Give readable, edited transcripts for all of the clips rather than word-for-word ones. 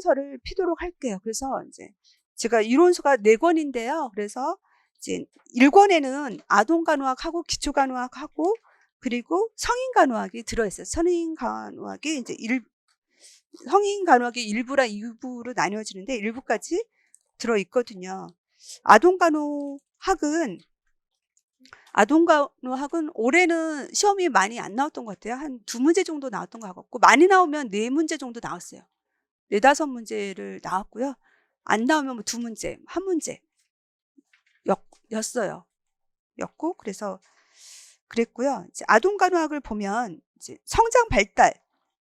이론서를 피도록 할게요. 그래서 이제 제가 이론서가 4권인데요. 그래서 이제 1권에는 아동간호학하고 기초간호학하고 그리고 성인간호학이 들어있어요. 성인간호학이 이제 성인간호학이 1부랑 2부로 나뉘어지는데 1부까지 들어있거든요. 아동간호학은 올해는 시험이 많이 안 나왔던 것 같아요. 한 2문제 정도 나왔던 것 같고, 많이 나오면 4문제 정도 나왔어요. 4, 5문제를 나왔고요. 안 나오면 뭐 2문제, 1문제 였고, 그래서 그랬고요. 이제 아동간호학을 보면 이제 성장 발달,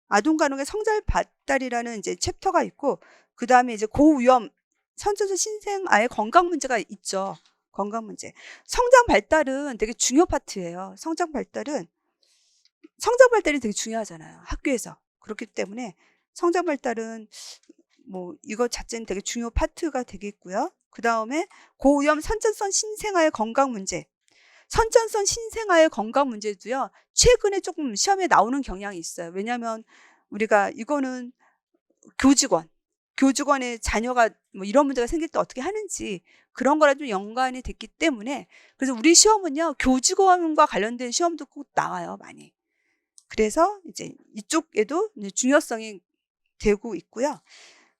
아동간호학의 성장 발달이라는 이제 챕터가 있고, 그 다음에 이제 고위험 선천성 신생아의 건강 문제가 있죠. 건강 문제. 성장 발달은 되게 중요 파트예요. 성장 발달이 되게 중요하잖아요. 학교에서. 그렇기 때문에 성장 발달은 뭐 이거 자체는 되게 중요 파트가 되겠고요. 그 다음에 고위험 선천성 신생아의 건강 문제. 선천성 신생아의 건강 문제도요. 최근에 조금 시험에 나오는 경향이 있어요. 왜냐하면 우리가 이거는 교직원의 자녀가 뭐 이런 문제가 생길 때 어떻게 하는지 그런 거랑 좀 연관이 됐기 때문에, 그래서 우리 시험은요, 교직원과 관련된 시험도 꼭 나와요, 많이. 그래서 이제 이쪽에도 이제 중요성이 되고 있고요.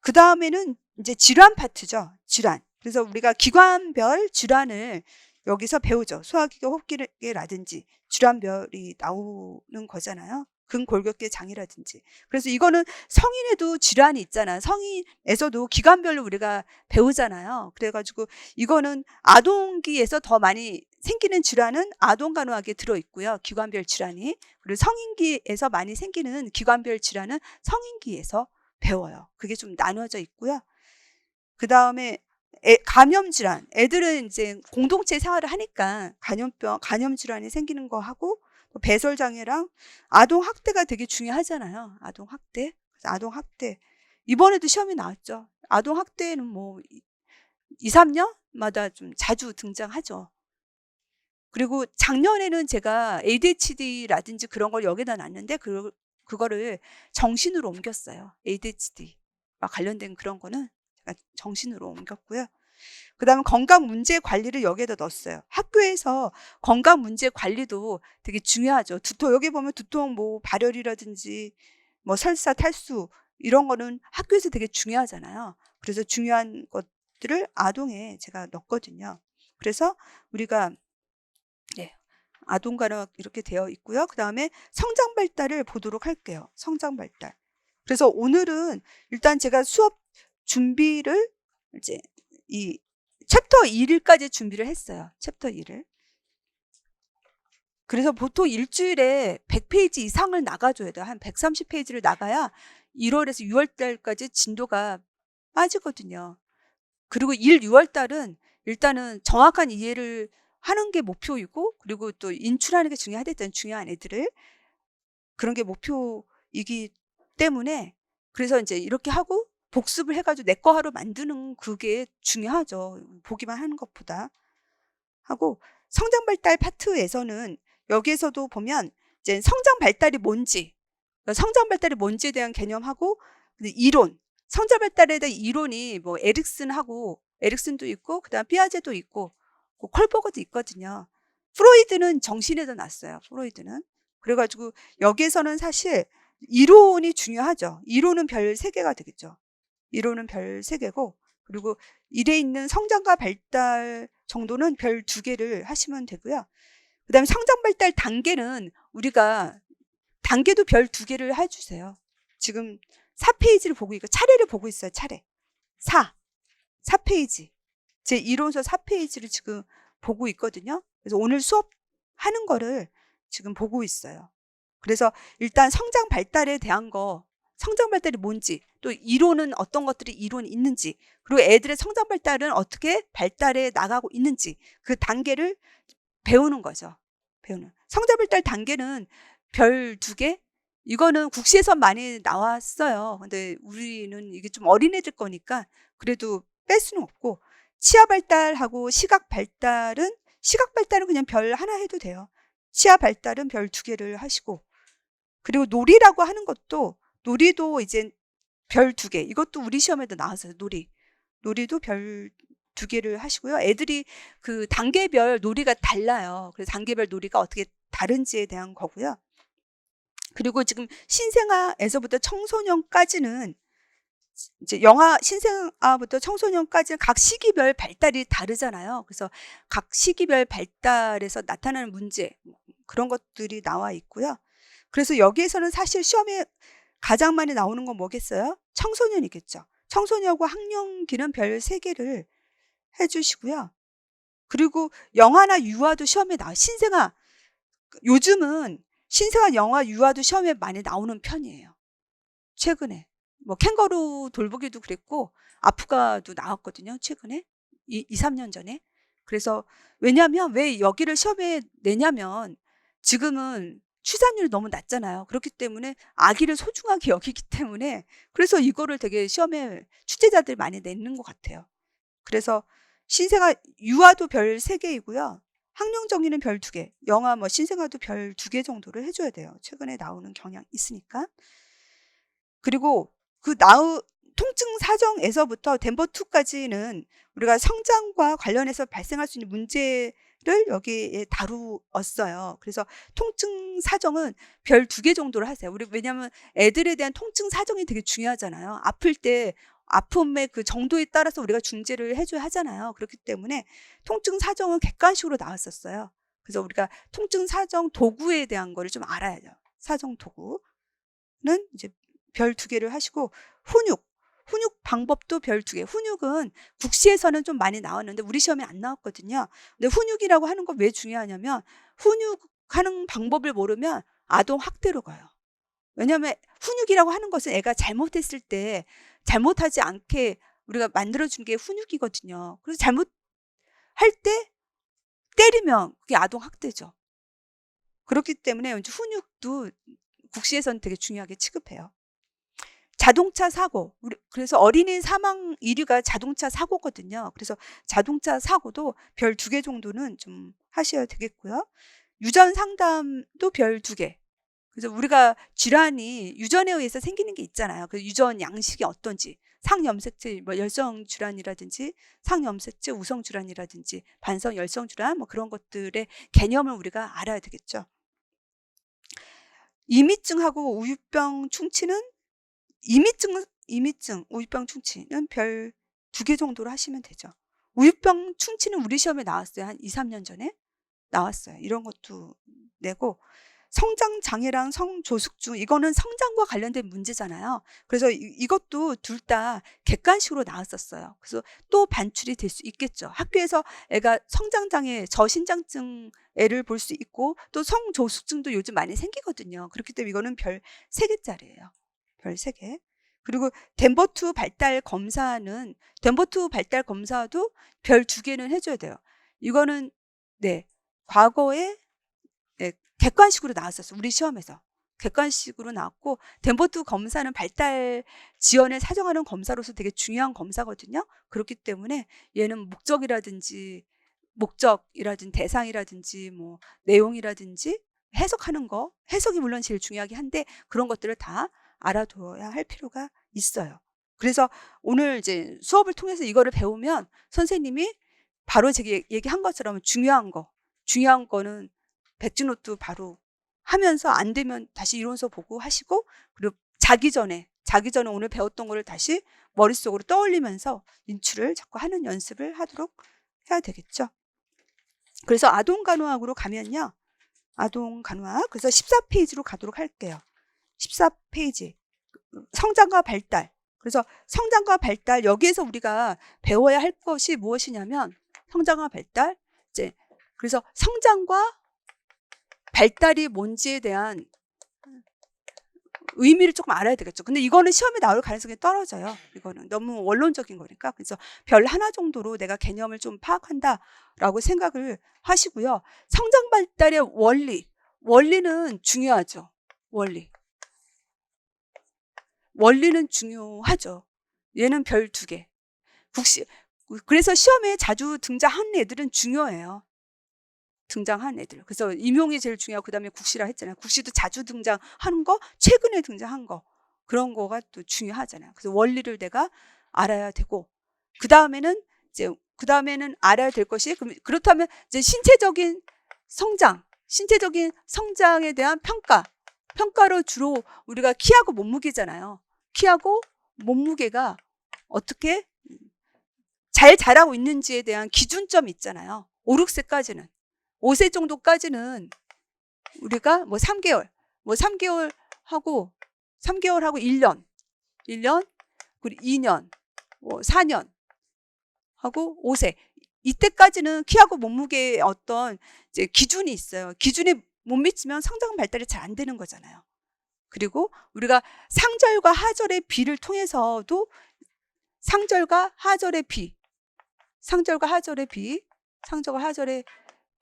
그 다음에는 이제 질환 파트죠. 질환. 그래서 우리가 기관별 질환을 여기서 배우죠. 소화기계, 호흡기라든지 질환별이 나오는 거잖아요. 근골격계 장애라든지. 그래서 이거는 성인에도 질환이 있잖아요. 성인에서도 기관별로 우리가 배우잖아요. 그래가지고 이거는 아동기에서 더 많이 생기는 질환은 아동간호학에 들어있고요. 기관별 질환이. 그리고 성인기에서 많이 생기는 기관별 질환은 성인기에서 배워요. 그게 좀 나눠져 있고요. 그 다음에 감염 질환. 애들은 이제 공동체 생활을 하니까 감염 질환이 생기는 거 하고, 배설 장애랑 아동 학대가 되게 중요하잖아요. 아동 학대. 아동 학대. 이번에도 시험이 나왔죠. 아동 학대는 뭐 2, 3년마다 좀 자주 등장하죠. 그리고 작년에는 제가 ADHD라든지 그런 걸 여기다 놨는데 그거를 정신으로 옮겼어요. ADHD와 관련된 그런 거는 제가 정신으로 옮겼고요. 그 다음에 건강 문제 관리를 여기에다 넣었어요. 학교에서 건강 문제 관리도 되게 중요하죠. 여기 보면 두통, 뭐 발열이라든지 뭐 설사, 탈수 이런 거는 학교에서 되게 중요하잖아요. 그래서 중요한 것들을 아동에 제가 넣었거든요. 그래서 우리가 아동간호학 이렇게 되어 있고요. 그 다음에 성장 발달을 보도록 할게요. 성장 발달. 그래서 오늘은 일단 제가 수업 준비를 이제 이 챕터 1까지 준비를 했어요. 챕터 1을. 그래서 보통 일주일에 100페이지 이상을 나가줘야 돼요. 한 130페이지를 나가야 1월에서 6월달까지 진도가 빠지거든요. 그리고 6월달은 일단은 정확한 이해를 하는 게 목표이고, 그리고 또 인출하는 게 중요하댔던 중요한 애들을, 그런 게 목표이기 때문에, 그래서 이제 이렇게 하고 복습을 해가지고 내 거 하러 만드는 그게 중요하죠. 보기만 하는 것보다. 하고, 성장 발달 파트에서는 여기에서도 보면 이제 성장 발달이 뭔지, 성장 발달이 뭔지에 대한 개념하고 이론, 성장 발달에 대한 이론이 뭐 에릭슨도 있고, 그다음 피아제도 있고, 콜버거도 있거든요. 프로이드는 정신에서 났어요. 프로이드는. 그래가지고 여기에서는 사실 이론이 중요하죠. 이론은 별 3개가 되겠죠. 이론은 별 3개고, 그리고 일에 있는 성장과 발달 정도는 별 2개를 하시면 되고요. 그 다음에 성장 발달 단계는 우리가 단계도 별 2개를 해주세요. 지금 4페이지를 보고 있고, 차례를 보고 있어요. 차례. 4페이지. 제 이론서 4페이지를 지금 보고 있거든요. 그래서 오늘 수업하는 거를 지금 보고 있어요. 그래서 일단 성장 발달에 대한 거, 성장 발달이 뭔지, 또 이론은 어떤 것들이 이론이 있는지, 그리고 애들의 성장 발달은 어떻게 발달해 나가고 있는지, 그 단계를 배우는 거죠. 성장 발달 단계는 별 2개? 이거는 국시에서 많이 나왔어요. 근데 우리는 이게 좀 어린애들 거니까 그래도 뺄 수는 없고, 치아 발달하고 시각 발달은 그냥 별 하나 해도 돼요. 치아 발달은 별 2개를 하시고, 그리고 놀이라고 하는 것도, 놀이도 이제 별 2개. 이것도 우리 시험에도 나왔어요. 놀이도 별 2개를 하시고요. 애들이 그 단계별 놀이가 달라요. 그래서 단계별 놀이가 어떻게 다른지에 대한 거고요. 그리고 지금 신생아에서부터 청소년까지는 이제 신생아부터 청소년까지는 각 시기별 발달이 다르잖아요. 그래서 각 시기별 발달에서 나타나는 문제, 그런 것들이 나와 있고요. 그래서 여기에서는 사실 시험에 가장 많이 나오는 건 뭐겠어요? 청소년이겠죠. 청소년과 학령기는 별 3개를 해주시고요. 그리고 영아나 유아도 시험에 요즘은 신생아, 영아, 유아도 시험에 많이 나오는 편이에요. 최근에. 뭐 캥거루 돌보기도 그랬고 아프가도 나왔거든요. 최근에 2-3년 전에. 그래서 왜냐하면 왜 여기를 시험에 내냐면 지금은 출산율이 너무 낮잖아요. 그렇기 때문에 아기를 소중하게 여기기 때문에 그래서 이거를 되게 시험에 출제자들이 많이 내는 것 같아요. 그래서 신생아, 유아도 별 3개이고요. 학령 정의는 별 2개, 영아 뭐 신생아도 별 2개 정도를 해줘야 돼요. 최근에 나오는 경향 있으니까. 그리고 통증 사정에서부터 덴버2까지는 우리가 성장과 관련해서 발생할 수 있는 문제를 여기에 다루었어요. 그래서 통증 사정은 별 2개 정도를 하세요. 왜냐하면 애들에 대한 통증 사정이 되게 중요하잖아요. 아플 때 아픔의 그 정도에 따라서 우리가 중재를 해줘야 하잖아요. 그렇기 때문에 통증 사정은 객관식으로 나왔었어요. 그래서 우리가 통증 사정 도구에 대한 거를 좀 알아야죠. 사정 도구는 이제 별 2개를 하시고 훈육 방법도 별 2개. 훈육은 국시에서는 좀 많이 나왔는데 우리 시험에 안 나왔거든요. 근데 훈육이라고 하는 건 왜 중요하냐면 훈육하는 방법을 모르면 아동 학대로 가요. 왜냐하면 훈육이라고 하는 것은 애가 잘못했을 때 잘못하지 않게 우리가 만들어준 게 훈육이거든요. 그래서 잘못할 때 때리면 그게 아동 학대죠. 그렇기 때문에 훈육도 국시에서는 되게 중요하게 취급해요. 자동차 사고. 그래서 어린이 사망 1위가 자동차 사고거든요. 그래서 자동차 사고도 별 2개 정도는 좀 하셔야 되겠고요. 유전 상담도 별 2개. 그래서 우리가 질환이 유전에 의해서 생기는 게 있잖아요. 그 유전 양식이 어떤지. 상염색체, 뭐 열성 질환이라든지 상염색체 우성 질환이라든지 반성 열성 질환 뭐 그런 것들의 개념을 우리가 알아야 되겠죠. 이미증하고 우유병 충치는 이미증, 우유병 충치는 별 2개 정도로 하시면 되죠. 우유병 충치는 우리 시험에 나왔어요. 한 2-3년 전에 나왔어요. 이런 것도 내고 성장장애랑 성조숙증, 이거는 성장과 관련된 문제잖아요. 그래서 이것도 둘 다 객관식으로 나왔었어요. 그래서 또 반출이 될 수 있겠죠. 학교에서 애가 성장장애, 저신장증 애를 볼 수 있고 또 성조숙증도 요즘 많이 생기거든요. 그렇기 때문에 이거는 별 3개짜리예요. 별 3개. 그리고 덴버2 발달 검사도 별 2개는 해줘야 돼요. 이거는 네, 과거에 네, 객관식으로 나왔었어요. 우리 시험에서. 객관식으로 나왔고 덴버2 검사는 발달 지연을 사정하는 검사로서 되게 중요한 검사거든요. 그렇기 때문에 얘는 목적이라든지 대상이라든지 뭐 내용이라든지 해석하는 거, 해석이 물론 제일 중요하긴 한데 그런 것들을 다 알아둬야 할 필요가 있어요. 그래서 오늘 이제 수업을 통해서 이거를 배우면 선생님이 바로 제가 얘기한 것처럼 중요한 거는 백지노트 바로 하면서 안 되면 다시 이론서 보고 하시고 그리고 자기 전에 오늘 배웠던 거를 다시 머릿속으로 떠올리면서 인출을 자꾸 하는 연습을 하도록 해야 되겠죠. 그래서 아동간호학으로 가면요. 아동간호학. 그래서 14페이지로 가도록 할게요. 14페이지. 성장과 발달. 그래서 성장과 발달, 여기에서 우리가 배워야 할 것이 무엇이냐면 성장과 발달. 그래서 성장과 발달이 뭔지에 대한 의미를 조금 알아야 되겠죠. 근데 이거는 시험에 나올 가능성이 떨어져요. 이거는 너무 원론적인 거니까. 그래서 별 하나 정도로 내가 개념을 좀 파악한다라고 생각을 하시고요. 성장 발달의 원리는 중요하죠. 원리는 중요하죠. 얘는 별 2개. 그래서 시험에 자주 등장하는 애들은 중요해요. 등장한 애들. 그래서 임용이 제일 중요하고 그다음에 국시라 했잖아요. 국시도 자주 등장하는 거, 최근에 등장한 거. 그런 거가 또 중요하잖아요. 그래서 원리를 내가 알아야 되고, 그 다음에는 알아야 될 것이, 그렇다면 이제 신체적인 성장에 대한 평가로 주로 우리가 키하고 몸무게잖아요. 키하고 몸무게가 어떻게 잘 자라고 있는지에 대한 기준점이 있잖아요. 5, 6세까지는. 5세 정도까지는 우리가 뭐 3개월 하고 1년, 그리고 2년, 뭐 4년 하고 5세. 이때까지는 키하고 몸무게의 어떤 이제 기준이 있어요. 기준에 못 미치면 성장 발달이 잘 안 되는 거잖아요. 그리고 우리가 상절과 하절의 비를 통해서도 상절과 하절의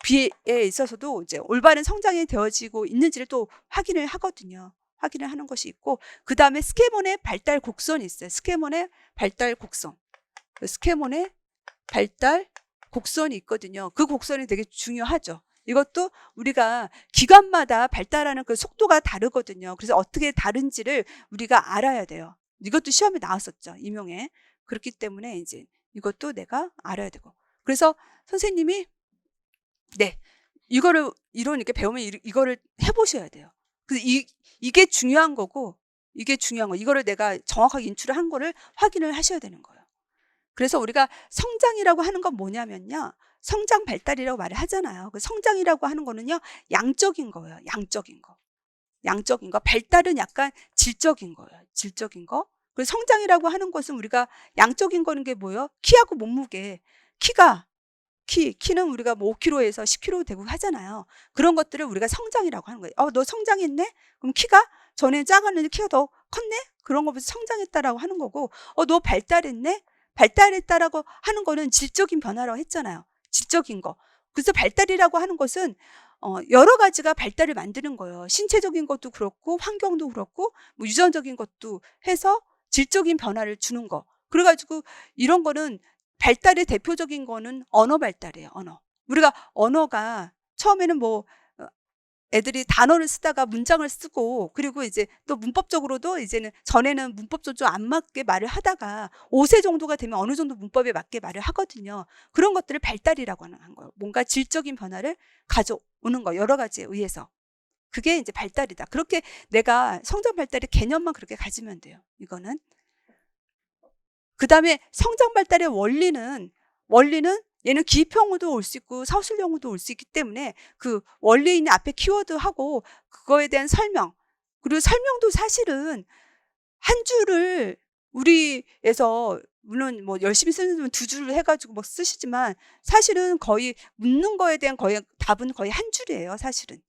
비에 있어서도 이제 올바른 성장이 되어지고 있는지를 또 확인을 하거든요. 확인을 하는 것이 있고, 그 다음에 스케몬의 발달 곡선이 있어요. 스케몬의 발달 곡선이 있거든요. 그 곡선이 되게 중요하죠. 이것도 우리가 기관마다 발달하는 그 속도가 다르거든요. 그래서 어떻게 다른지를 우리가 알아야 돼요. 이것도 시험에 나왔었죠. 임용에. 그렇기 때문에 이제 이것도 내가 알아야 되고. 그래서 선생님이 이거를 이렇게 배우면 이거를 해보셔야 돼요. 그래서 이게 중요한 거고, 이거를 내가 정확하게 인출을 한 거를 확인을 하셔야 되는 거예요. 그래서 우리가 성장이라고 하는 건 뭐냐면요, 성장 발달이라고 말을 하잖아요. 그 성장이라고 하는 거는요, 양적인 거예요. 양적인 거. 발달은 약간 질적인 거예요. 질적인 거. 그래서 성장이라고 하는 것은 우리가 양적인 거는 게 뭐예요? 키하고 몸무게. 키는 우리가 뭐 5kg에서 10kg 되고 하잖아요. 그런 것들을 우리가 성장이라고 하는 거예요. 너 성장했네? 그럼 키가 전에 작았는데 키가 더 컸네? 그런 거 보면서 성장했다라고 하는 거고, 너 발달했네? 발달했다라고 하는 거는 질적인 변화라고 했잖아요. 질적인 거. 그래서 발달이라고 하는 것은 여러 가지가 발달을 만드는 거예요. 신체적인 것도 그렇고, 환경도 그렇고, 뭐 유전적인 것도 해서 질적인 변화를 주는 거. 그래가지고 이런 거는 발달의 대표적인 거는 언어 발달이에요. 우리가 언어가 처음에는 뭐 애들이 단어를 쓰다가 문장을 쓰고, 그리고 이제 또 문법적으로도 이제는, 전에는 문법적으로 좀 안 맞게 말을 하다가 5세 정도가 되면 어느 정도 문법에 맞게 말을 하거든요. 그런 것들을 발달이라고 하는 거예요. 뭔가 질적인 변화를 가져오는 거, 여러 가지에 의해서. 그게 이제 발달이다. 그렇게 내가 성장 발달의 개념만 그렇게 가지면 돼요. 이거는. 그 다음에 성장 발달의 원리는 얘는 기입형으로도 올 수 있고 서술형으로도 올 수 있기 때문에 그 원리에 있는 앞에 키워드하고 그거에 대한 설명, 그리고 설명도 사실은 한 줄을 우리에서, 물론 뭐 열심히 쓰는 분은 2줄을 해가지고 뭐 쓰시지만, 사실은 거의 묻는 거에 대한 거의 답은 거의 한 줄이에요. 사실은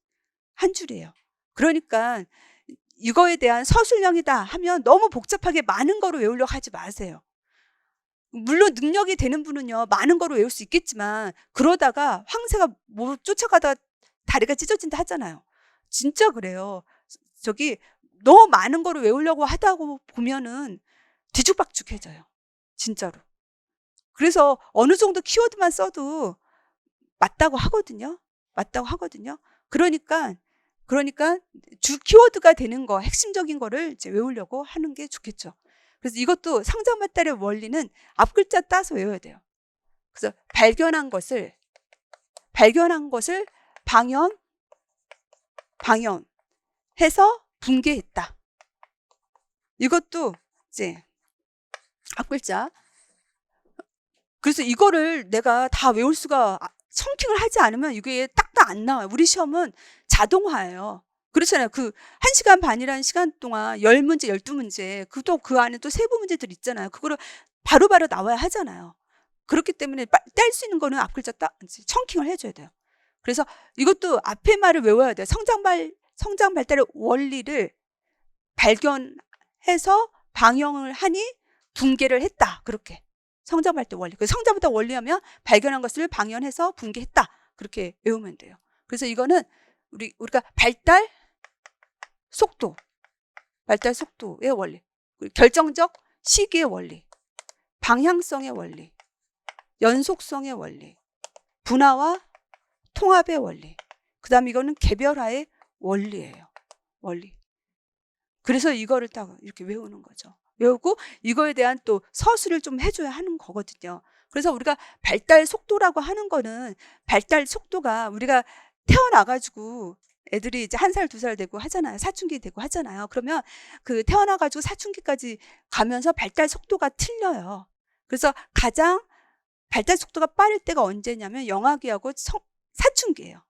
한 줄이에요. 그러니까 이거에 대한 서술형이다 하면 너무 복잡하게 많은 거를 외우려고 하지 마세요. 물론 능력이 되는 분은요, 많은 거로 외울 수 있겠지만, 그러다가 황새가 뭐 쫓아가다가 다리가 찢어진다 하잖아요. 진짜 그래요. 너무 많은 거를 외우려고 하다고 보면은 뒤죽박죽해져요. 진짜로. 그래서 어느 정도 키워드만 써도 맞다고 하거든요. 그러니까 주 키워드가 되는 거, 핵심적인 거를 이제 외우려고 하는 게 좋겠죠. 그래서 이것도 성장 발달의 원리는 앞 글자 따서 외워야 돼요. 그래서 발견한 것을 방연해서 붕괴했다. 이것도 이제 앞 글자. 그래서 이거를 내가 다 외울 수가, 성킹을 하지 않으면 이게 딱딱 안 나와요. 우리 시험은 자동화예요. 그렇잖아요. 그 1시간 반이라는 시간 동안 10문제, 12문제, 그 안에 또 세부 문제들 있잖아요. 그거를 바로바로 나와야 하잖아요. 그렇기 때문에 뗄 수 있는 거는 앞 글자 청킹을 해줘야 돼요. 그래서 이것도 앞에 말을 외워야 돼요. 성장 발달의 원리를 발견해서 방영을 하니 붕괴를 했다. 그렇게. 성장 발달 원리. 성장 발달 원리하면 발견한 것을 방연해서 붕괴했다. 그렇게 외우면 돼요. 그래서 이거는 우리가 발달 속도의 원리, 결정적 시기의 원리, 방향성의 원리, 연속성의 원리, 분화와 통합의 원리. 그 다음에 이거는 개별화의 원리예요. 원리. 그래서 이거를 딱 이렇게 외우는 거죠. 외우고 이거에 대한 또 서술을 좀 해줘야 하는 거거든요. 그래서 우리가 발달 속도라고 하는 거는 발달 속도가 우리가 태어나가지고 애들이 이제 1살, 2살 되고 하잖아요. 사춘기 되고 하잖아요. 그러면 그 태어나가지고 사춘기까지 가면서 발달 속도가 틀려요. 그래서 가장 발달 속도가 빠를 때가 언제냐면 영아기하고 사춘기예요.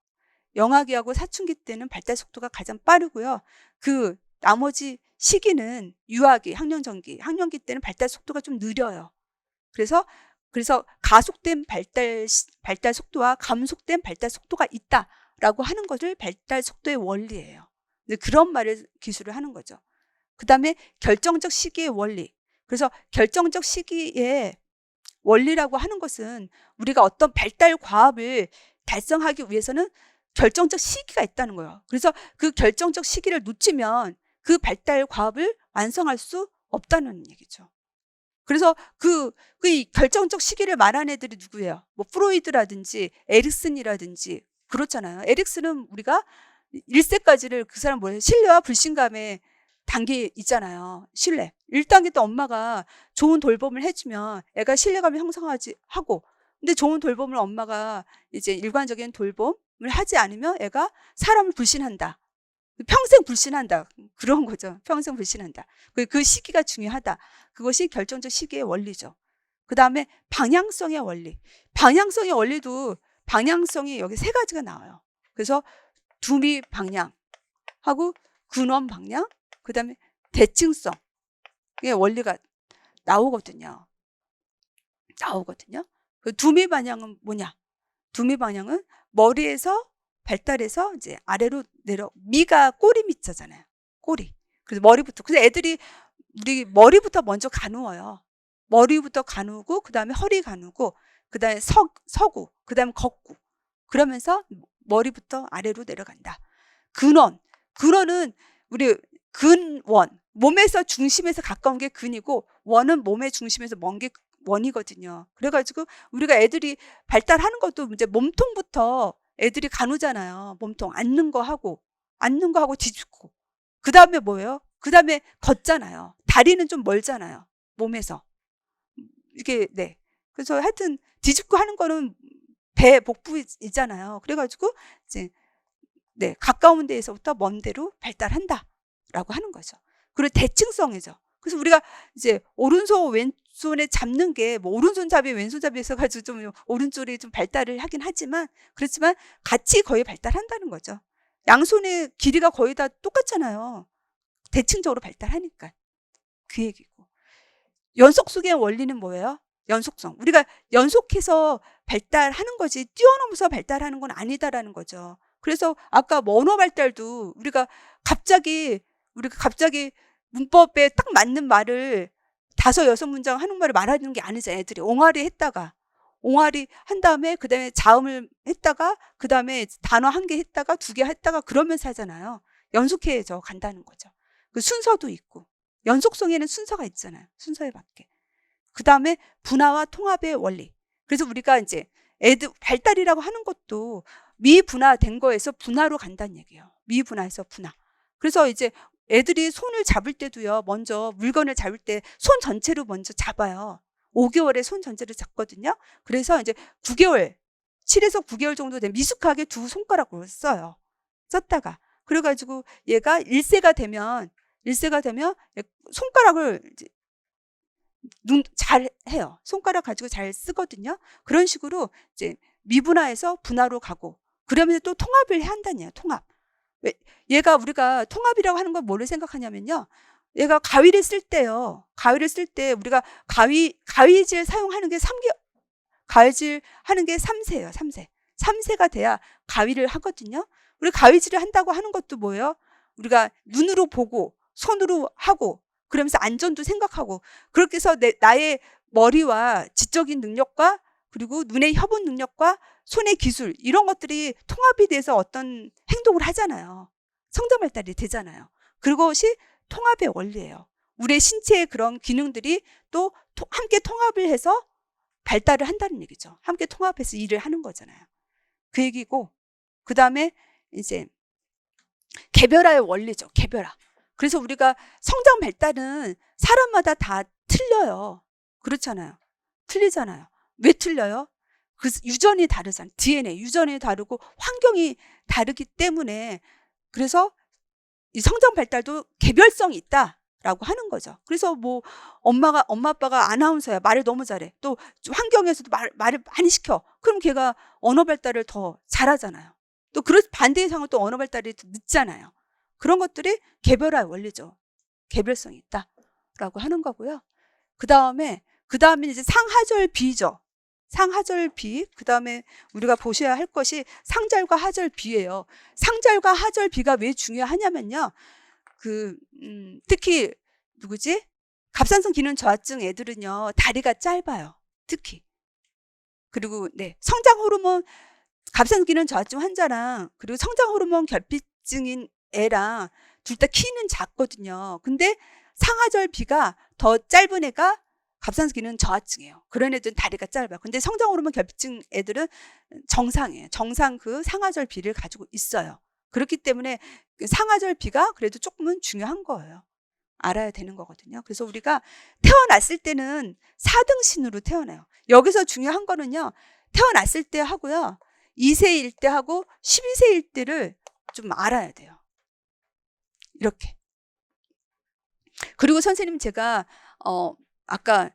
영아기하고 사춘기 때는 발달 속도가 가장 빠르고요. 그 나머지 시기는 유아기, 학년기 때는 발달 속도가 좀 느려요. 그래서 가속된 발달 속도와 감속된 발달 속도가 있다라고 하는 것을 발달 속도의 원리예요. 그런 말을 기술을 하는 거죠. 그다음에 결정적 시기의 원리. 그래서 결정적 시기의 원리라고 하는 것은 우리가 어떤 발달 과업을 달성하기 위해서는 결정적 시기가 있다는 거예요. 그래서 그 결정적 시기를 놓치면 그 발달 과업을 완성할 수 없다는 얘기죠. 그래서 이 결정적 시기를 말한 애들이 누구예요? 뭐 프로이드라든지 에릭슨이라든지 그렇잖아요. 에릭슨은 우리가 1세까지를 그 사람 뭐예요? 신뢰와 불신감의 단계 있잖아요. 신뢰. 1단계 때 엄마가 좋은 돌봄을 해주면 애가 신뢰감을 형성하고 근데 좋은 돌봄을 엄마가 이제 일관적인 돌봄을 하지 않으면 애가 사람을 불신한다. 평생 불신한다. 그런 거죠. 평생 불신한다. 그 시기가 중요하다. 그것이 결정적 시기의 원리죠. 그 다음에 방향성의 원리. 방향성의 원리도 방향성이 여기 3가지가 나와요. 그래서 두미 방향하고 근원 방향, 그 다음에 대칭성의 원리가 나오거든요. 그 두미 방향은 뭐냐? 두미 방향은 머리에서 발달해서 이제 아래로 미가 꼬리 밑자잖아요. 꼬리. 그래서 머리부터. 그래서 애들이 우리 머리부터 먼저 가누어요. 머리부터 가누고 그다음에 허리 가누고 그다음에 서구, 그다음에 걷고. 그러면서 머리부터 아래로 내려간다. 근원은 우리 근원. 몸에서 중심에서 가까운 게 근이고 원은 몸의 중심에서 먼 게 원이거든요. 그래가지고 우리가 애들이 발달하는 것도 이제 몸통부터 애들이 가누잖아요. 몸통 앉는 거 하고 뒤집고. 그 다음에 뭐예요? 그 다음에 걷잖아요. 다리는 좀 멀잖아요. 몸에서. 이게 네. 그래서 하여튼 뒤집고 하는 거는 배 복부 있잖아요. 그래가지고 이제 네 가까운 데에서부터 먼 데로 발달한다라고 하는 거죠. 그리고 대칭성이죠. 그래서 우리가 이제 오른손 왼손에 잡는 게 뭐 오른손잡이 왼손잡이 있어가지고 좀 오른쪽이 좀 발달을 하긴 하지만 그렇지만 같이 거의 발달한다는 거죠. 양손의 길이가 거의 다 똑같잖아요. 대칭적으로 발달하니까. 그 얘기고. 연속성의 원리는 뭐예요? 연속성. 우리가 연속해서 발달하는 거지 뛰어넘어서 발달하는 건 아니다라는 거죠. 그래서 아까 뭐 언어 발달도 우리가 갑자기 문법에 딱 맞는 말을 5, 6문장 한국말을 말하는 게 아니잖아요. 애들이 옹알이 한 다음에 그 다음에 자음을 했다가 그 다음에 단어 1개 했다가 2개 했다가 그러면서 하잖아요. 연속해서 간다는 거죠. 그 순서도 있고 연속성에는 순서가 있잖아요. 순서에 맞게. 그 다음에 분화와 통합의 원리. 그래서 우리가 이제 애들 발달이라고 하는 것도 미분화된 거에서 분화로 간다는 얘기예요. 미분화에서 분화. 그래서 이제 애들이 손을 잡을 때도요. 먼저 물건을 잡을 때 손 전체로 먼저 잡아요. 5개월에 손 전체를 잡거든요. 그래서 이제 9개월, 7에서 9개월 정도 된 미숙하게 2 손가락으로 써요. 썼다가. 그래가지고 얘가 1세가 되면 손가락을 이제 잘 해요. 손가락 가지고 잘 쓰거든요. 그런 식으로 이제 미분화에서 분화로 가고 그러면서 또 통합을 해야 한다니요. 통합. 왜? 얘가 우리가 통합이라고 하는 건 뭐를 생각하냐면요. 얘가 가위를 쓸 때요. 가위를 쓸 때 우리가 가위질 사용하는 게 가위질 하는 게 3세예요. 3세. 3세가 돼야 가위를 하거든요. 우리 가위질을 한다고 하는 것도 뭐예요? 우리가 눈으로 보고 손으로 하고 그러면서 안전도 생각하고 그렇게 해서 나의 머리와 지적인 능력과 그리고 눈의 협응 능력과 손의 기술 이런 것들이 통합이 돼서 어떤 행동을 하잖아요. 성장 발달이 되잖아요. 그것이 통합의 원리예요. 우리의 신체의 그런 기능들이 또 함께 통합을 해서 발달을 한다는 얘기죠. 함께 통합해서 일을 하는 거잖아요. 그 얘기고 그 다음에 이제 개별화의 원리죠. 개별화. 그래서 우리가 성장 발달은 사람마다 다 틀려요. 그렇잖아요. 틀리잖아요. 왜 틀려요? 그 유전이 다르잖아요. DNA 유전이 다르고 환경이 다르기 때문에, 그래서 이 성장 발달도 개별성이 있다라고 하는 거죠. 그래서 뭐 엄마 아빠가 아나운서야, 말을 너무 잘해. 또 환경에서도 말을 많이 시켜. 그럼 걔가 언어 발달을 더 잘하잖아요. 또 그런 반대의 상황은 또 언어 발달이 더 늦잖아요. 그런 것들이 개별화의 원리죠. 개별성이 있다라고 하는 거고요. 그 다음에 이제 상하절 비죠. 상하절 비. 그 다음에 우리가 보셔야 할 것이 상절과 하절 비예요. 상절과 하절 비가 왜 중요하냐면요. 특히 누구지? 갑상선 기능 저하증 애들은요, 다리가 짧아요. 특히. 그리고 성장 호르몬 갑상선 기능 저하증 환자랑 그리고 성장 호르몬 결핍증인 애랑 둘 다 키는 작거든요. 근데 상하절 비가 더 짧은 애가 갑상선 기능 저하증이에요. 그런 애들은 다리가 짧아요. 근데 성장 호르몬 결핍증 애들은 정상이에요. 정상 그 상하절 비를 가지고 있어요. 그렇기 때문에 상하절 비가 그래도 조금은 중요한 거예요. 알아야 되는 거거든요. 그래서 우리가 태어났을 때는 4등신으로 태어나요. 여기서 중요한 거는요, 태어났을 때 하고요, 2세일 때 하고 12세일 때를 좀 알아야 돼요. 이렇게. 그리고 선생님, 제가 아까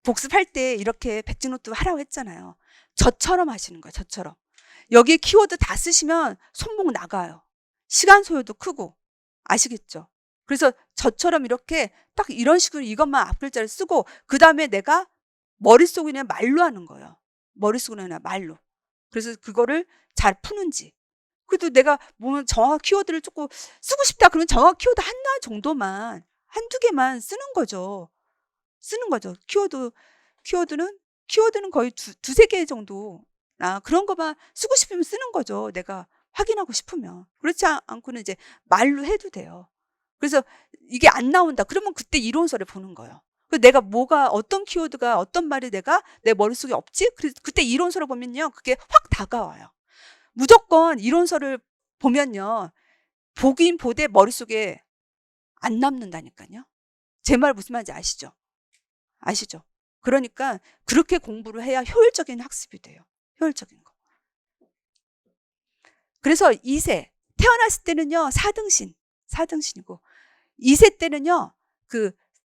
복습할 때 이렇게 백지노트 하라고 했잖아요. 저처럼 하시는 거예요. 저처럼. 여기에 키워드 다 쓰시면 손목 나가요. 시간 소요도 크고. 아시겠죠? 그래서 저처럼 이렇게 딱 이런 식으로 이것만 앞글자를 쓰고, 그 다음에 내가 머릿속에 그냥 말로 하는 거예요. 머릿속에 그냥 말로. 그래서 그거를 잘 푸는지. 그래도 내가 뭐 정확한 키워드를 조금 쓰고 싶다 그러면 정확한 키워드 하나 정도만, 한두 개만 쓰는 거죠. 키워드는 거의 두세 개 정도. 그런 거만 쓰고 싶으면 쓰는 거죠. 내가 확인하고 싶으면. 그렇지 않고는 이제 말로 해도 돼요. 그래서 이게 안 나온다. 그러면 그때 이론서를 보는 거예요. 내가 어떤 키워드가, 어떤 말이 내가 내 머릿속에 없지? 그래서 그때 이론서를 보면요, 그게 확 다가와요. 무조건 이론서를 보면요, 보긴 보되 머릿속에 안 남는다니까요. 제 말 무슨 말인지 아시죠? 그러니까 그렇게 공부를 해야 효율적인 학습이 돼요. 효율적인 거. 그래서 2세 태어났을 때는요, 4등신이고 2세 때는요,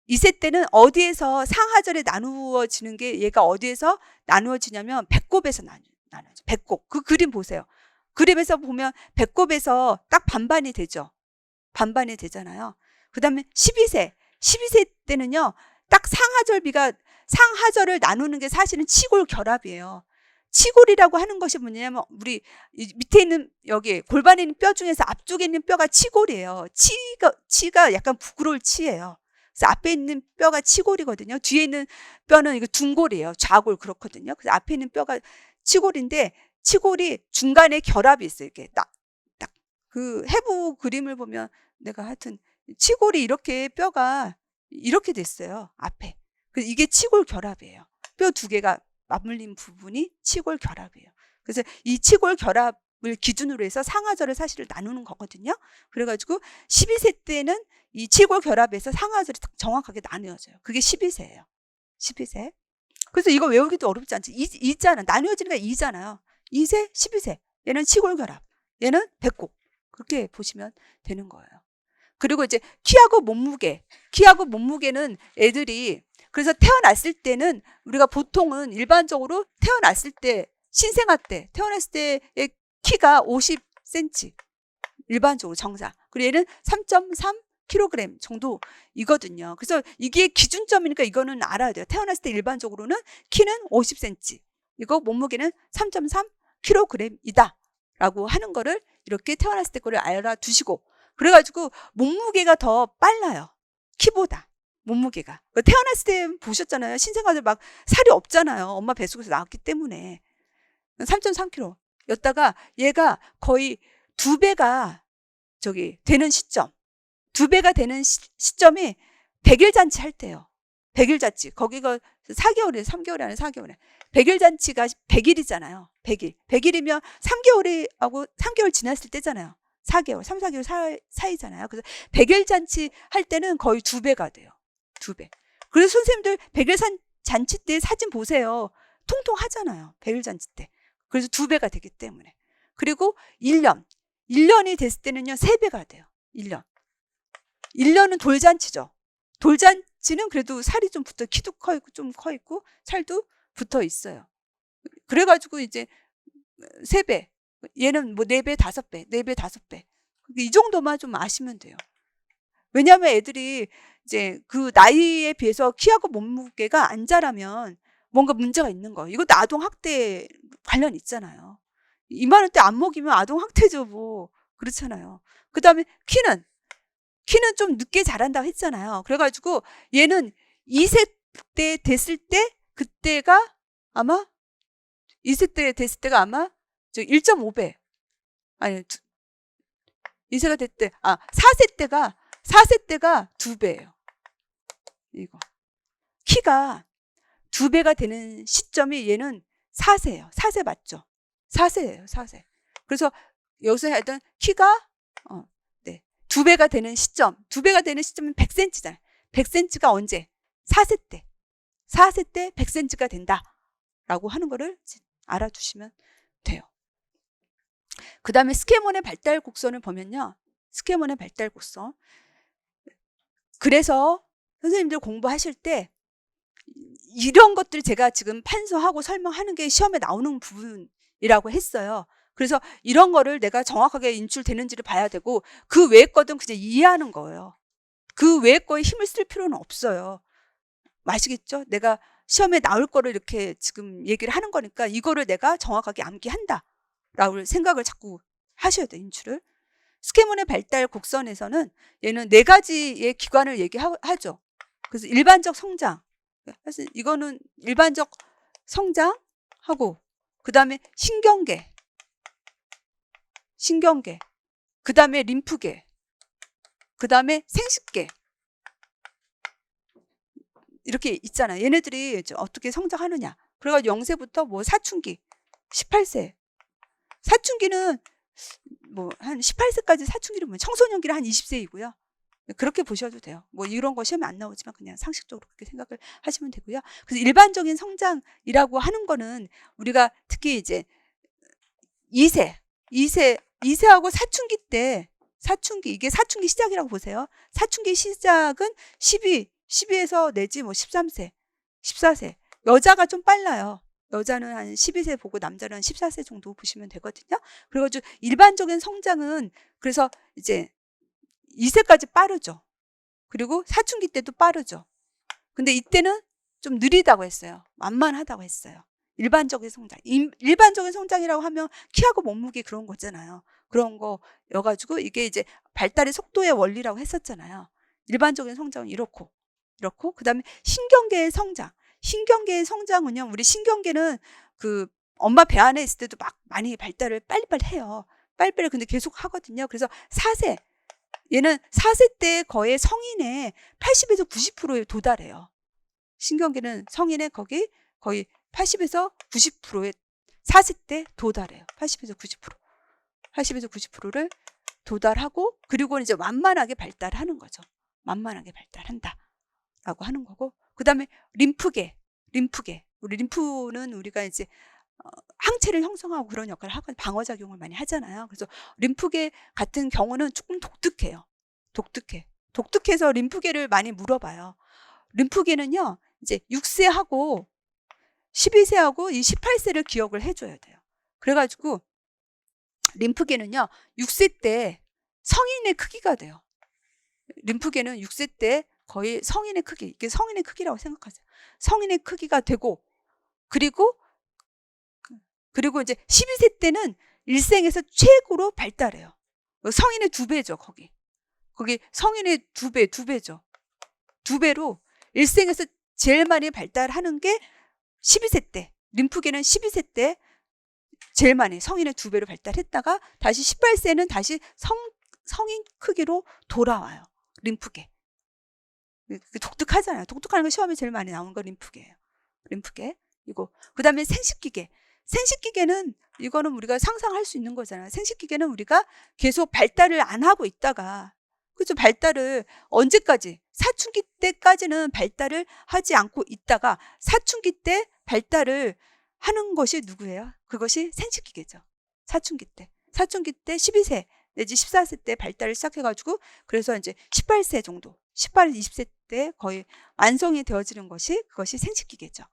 2세 때는 어디에서 상하절에 나누어지는 게, 얘가 어디에서 나누어지냐면 배꼽에서 나누어져. 배꼽. 그 그림 보세요. 그림에서 보면 배꼽에서 딱 반반이 되죠. 반반이 되잖아요. 그 다음에 12세 때는요, 딱 상하절을 나누는 게 사실은 치골 결합이에요. 치골이라고 하는 것이 뭐냐면, 우리 밑에 있는 여기 골반에 있는 뼈 중에서 앞쪽에 있는 뼈가 치골이에요. 치가 약간 부끄러울 치예요. 그래서 앞에 있는 뼈가 치골이거든요. 뒤에 있는 뼈는 이거 둔골이에요. 좌골 그렇거든요. 그래서 앞에 있는 뼈가 치골인데, 치골이 중간에 결합이 있어요. 이렇게 딱 그 해부 그림을 보면, 내가 하여튼 치골이 이렇게 뼈가 이렇게 됐어요. 앞에. 그래서 이게 치골 결합이에요. 뼈 두 개가 맞물린 부분이 치골 결합이에요. 그래서 이 치골 결합을 기준으로 해서 상하절을 사실을 나누는 거거든요. 그래가지고 12세 때는 이 치골 결합에서 상하절이 딱 정확하게 나누어져요. 그게 12세예요. 12세. 그래서 이거 외우기도 어렵지 않지. 있잖아. 나누어지는 게 2잖아요. 2세, 12세. 얘는 치골 결합. 얘는 배꼽. 그렇게 보시면 되는 거예요. 그리고 이제 키하고 몸무게는 애들이, 그래서 태어났을 때는 우리가 보통은 일반적으로 태어났을 때, 신생아 때 태어났을 때의 키가 50cm. 일반적으로 정상. 그리고 얘는 3.3kg 정도이거든요. 그래서 이게 기준점이니까 이거는 알아야 돼요. 태어났을 때 일반적으로는 키는 50cm. 이거 몸무게는 3.3kg이다. 라고 하는 거를 이렇게 태어났을 때 거를 알아두시고, 그래가지고 몸무게가 더 빨라요. 키보다. 몸무게가. 태어났을 때 보셨잖아요. 신생아들 막 살이 없잖아요. 엄마 뱃속에서 나왔기 때문에. 3.3kg 였다가 얘가 거의 2배가 되는 시점. 2배가 되는 시점이 100일 잔치 할 때요. 100일 잔치. 거기가 4개월이에요. 3개월이 아니라 4개월에. 100일 잔치가 100일이잖아요. 100일. 100일이면 3개월하고 3개월 지났을 때잖아요. 4개월, 3, 4개월 사이잖아요. 그래서 백일 잔치 할 때는 거의 2배가 돼요. 2배. 그래서 선생님들 백일 잔치 때 사진 보세요. 통통하잖아요. 백일 잔치 때. 그래서 2배가 되기 때문에. 그리고 1년이 됐을 때는요, 3배가 돼요. 1년은 돌잔치죠. 돌잔치는 그래도 살이 좀 붙어, 키도 커 있고 좀 커 있고 살도 붙어 있어요. 그래가지고 이제 3배, 얘는 뭐 4배, 5배, 4배, 5배. 이 정도만 좀 아시면 돼요. 왜냐하면 애들이 이제 그 나이에 비해서 키하고 몸무게가 안 자라면 뭔가 문제가 있는 거예요. 이것도 아동학대 관련 있잖아요. 이만한 때 안 먹이면 아동학대죠, 뭐. 그렇잖아요. 그 다음에 키는 좀 늦게 자란다고 했잖아요. 그래가지고 얘는 2세 때 됐을 때 그때가 아마 2세 때 됐을 때가 아마 1.5배. 아니, 2세가 됐대. 4세 때가 2배예요. 이거. 키가 2배가 되는 시점이 얘는 4세예요. 4세 맞죠? 4세예요. 4세. 그래서 여기서 하던 키가 2배가 되는 시점. 2배가 되는 시점은 100cm잖아요. 100cm가 언제? 4세 때. 4세 때 100cm가 된다. 라고 하는 거를 알아두시면 돼요. 그 다음에 스케몬의 발달 곡선을 보면요. 스케몬의 발달 곡선. 그래서 선생님들 공부하실 때 이런 것들 제가 지금 판서하고 설명하는 게 시험에 나오는 부분이라고 했어요. 그래서 이런 거를 내가 정확하게 인출되는지를 봐야 되고 그 외의 거든 그냥 이해하는 거예요. 그 외의 거에 힘을 쓸 필요는 없어요. 아시겠죠? 내가 시험에 나올 거를 이렇게 지금 얘기를 하는 거니까 이거를 내가 정확하게 암기한다 라고 생각을 자꾸 하셔야 돼요. 인출을. 스케몬의 발달 곡선에서는 얘는 4가지의 기관을 얘기하죠. 그래서 일반적 성장, 사실 이거는 일반적 성장하고 그 다음에 신경계, 그 다음에 림프계, 그 다음에 생식계 이렇게 있잖아요. 얘네들이 어떻게 성장하느냐. 그래가지고 0세부터 뭐 사춘기, 18세. 사춘기는 뭐 한 18세까지 사춘기를 보면 청소년기는 한 20세이고요. 그렇게 보셔도 돼요. 뭐 이런 거 시험에 안 나오지만 그냥 상식적으로 그렇게 생각을 하시면 되고요. 그래서 일반적인 성장이라고 하는 거는 우리가 특히 이제 2세하고 사춘기 때 이게 사춘기 시작이라고 보세요. 사춘기 시작은 12에서 내지 뭐 13세, 14세. 여자가 좀 빨라요. 여자는 한 12세 보고 남자는 한 14세 정도 보시면 되거든요. 그래가지고 일반적인 성장은 그래서 이제 2세까지 빠르죠. 그리고 사춘기 때도 빠르죠. 근데 이때는 좀 느리다고 했어요. 만만하다고 했어요. 일반적인 성장. 일반적인 성장이라고 하면 키하고 몸무게 그런 거잖아요. 그런 거여가지고 이게 이제 발달의 속도의 원리라고 했었잖아요. 일반적인 성장은 이렇고 그 다음에 신경계의 성장. 신경계의 성장은요. 우리 신경계는 그 엄마 배 안에 있을 때도 막 많이 발달을 빨리빨리 해요. 빨리빨리 근데 계속 하거든요. 그래서 4세. 얘는 4세 때 거의 성인의 80에서 90%에 도달해요. 신경계는 성인의 거의 80에서 90%에 4세 때 도달해요. 80에서 90%. 80에서 90%를 도달하고 그리고 이제 완만하게 발달하는 거죠. 완만하게 발달한다. 라고 하는 거고. 그 다음에 림프계. 우리 림프는 우리가 이제 항체를 형성하고 그런 역할을 하고 방어작용을 많이 하잖아요. 그래서 림프계 같은 경우는 조금 독특해요. 독특해서 림프계를 많이 물어봐요. 림프계는요, 이제 6세하고 12세하고 이 18세를 기억을 해줘야 돼요. 그래가지고 림프계는요, 6세 때 성인의 크기가 돼요. 림프계는 6세 때 거의 성인의 크기, 이게 성인의 크기라고 생각하세요. 성인의 크기가 되고, 그리고 이제 12세 때는 일생에서 최고로 발달해요. 성인의 2배죠, 거기 성인의 2배죠. 2배로 일생에서 제일 많이 발달하는 게 12세 때. 림프계는 12세 때 제일 많이 성인의 2배로 발달했다가 다시 18세는 다시 성인 크기로 돌아와요. 림프계. 독특하잖아요. 독특한 거 시험에 제일 많이 나오는 거 림프계예요. 림프계. 이거. 그 다음에 생식기계. 생식기계는 이거는 우리가 상상할 수 있는 거잖아요. 생식기계는 우리가 계속 발달을 안 하고 있다가, 그죠? 발달을 언제까지? 사춘기 때까지는 발달을 하지 않고 있다가 사춘기 때 발달을 하는 것이 누구예요? 그것이 생식기계죠. 사춘기 때. 사춘기 때 12세 내지 14세 때 발달을 시작해가지고 그래서 이제 18세 정도, 18, 20세 때 거의 완성이 되어지는 것이 그것이 생식기계죠.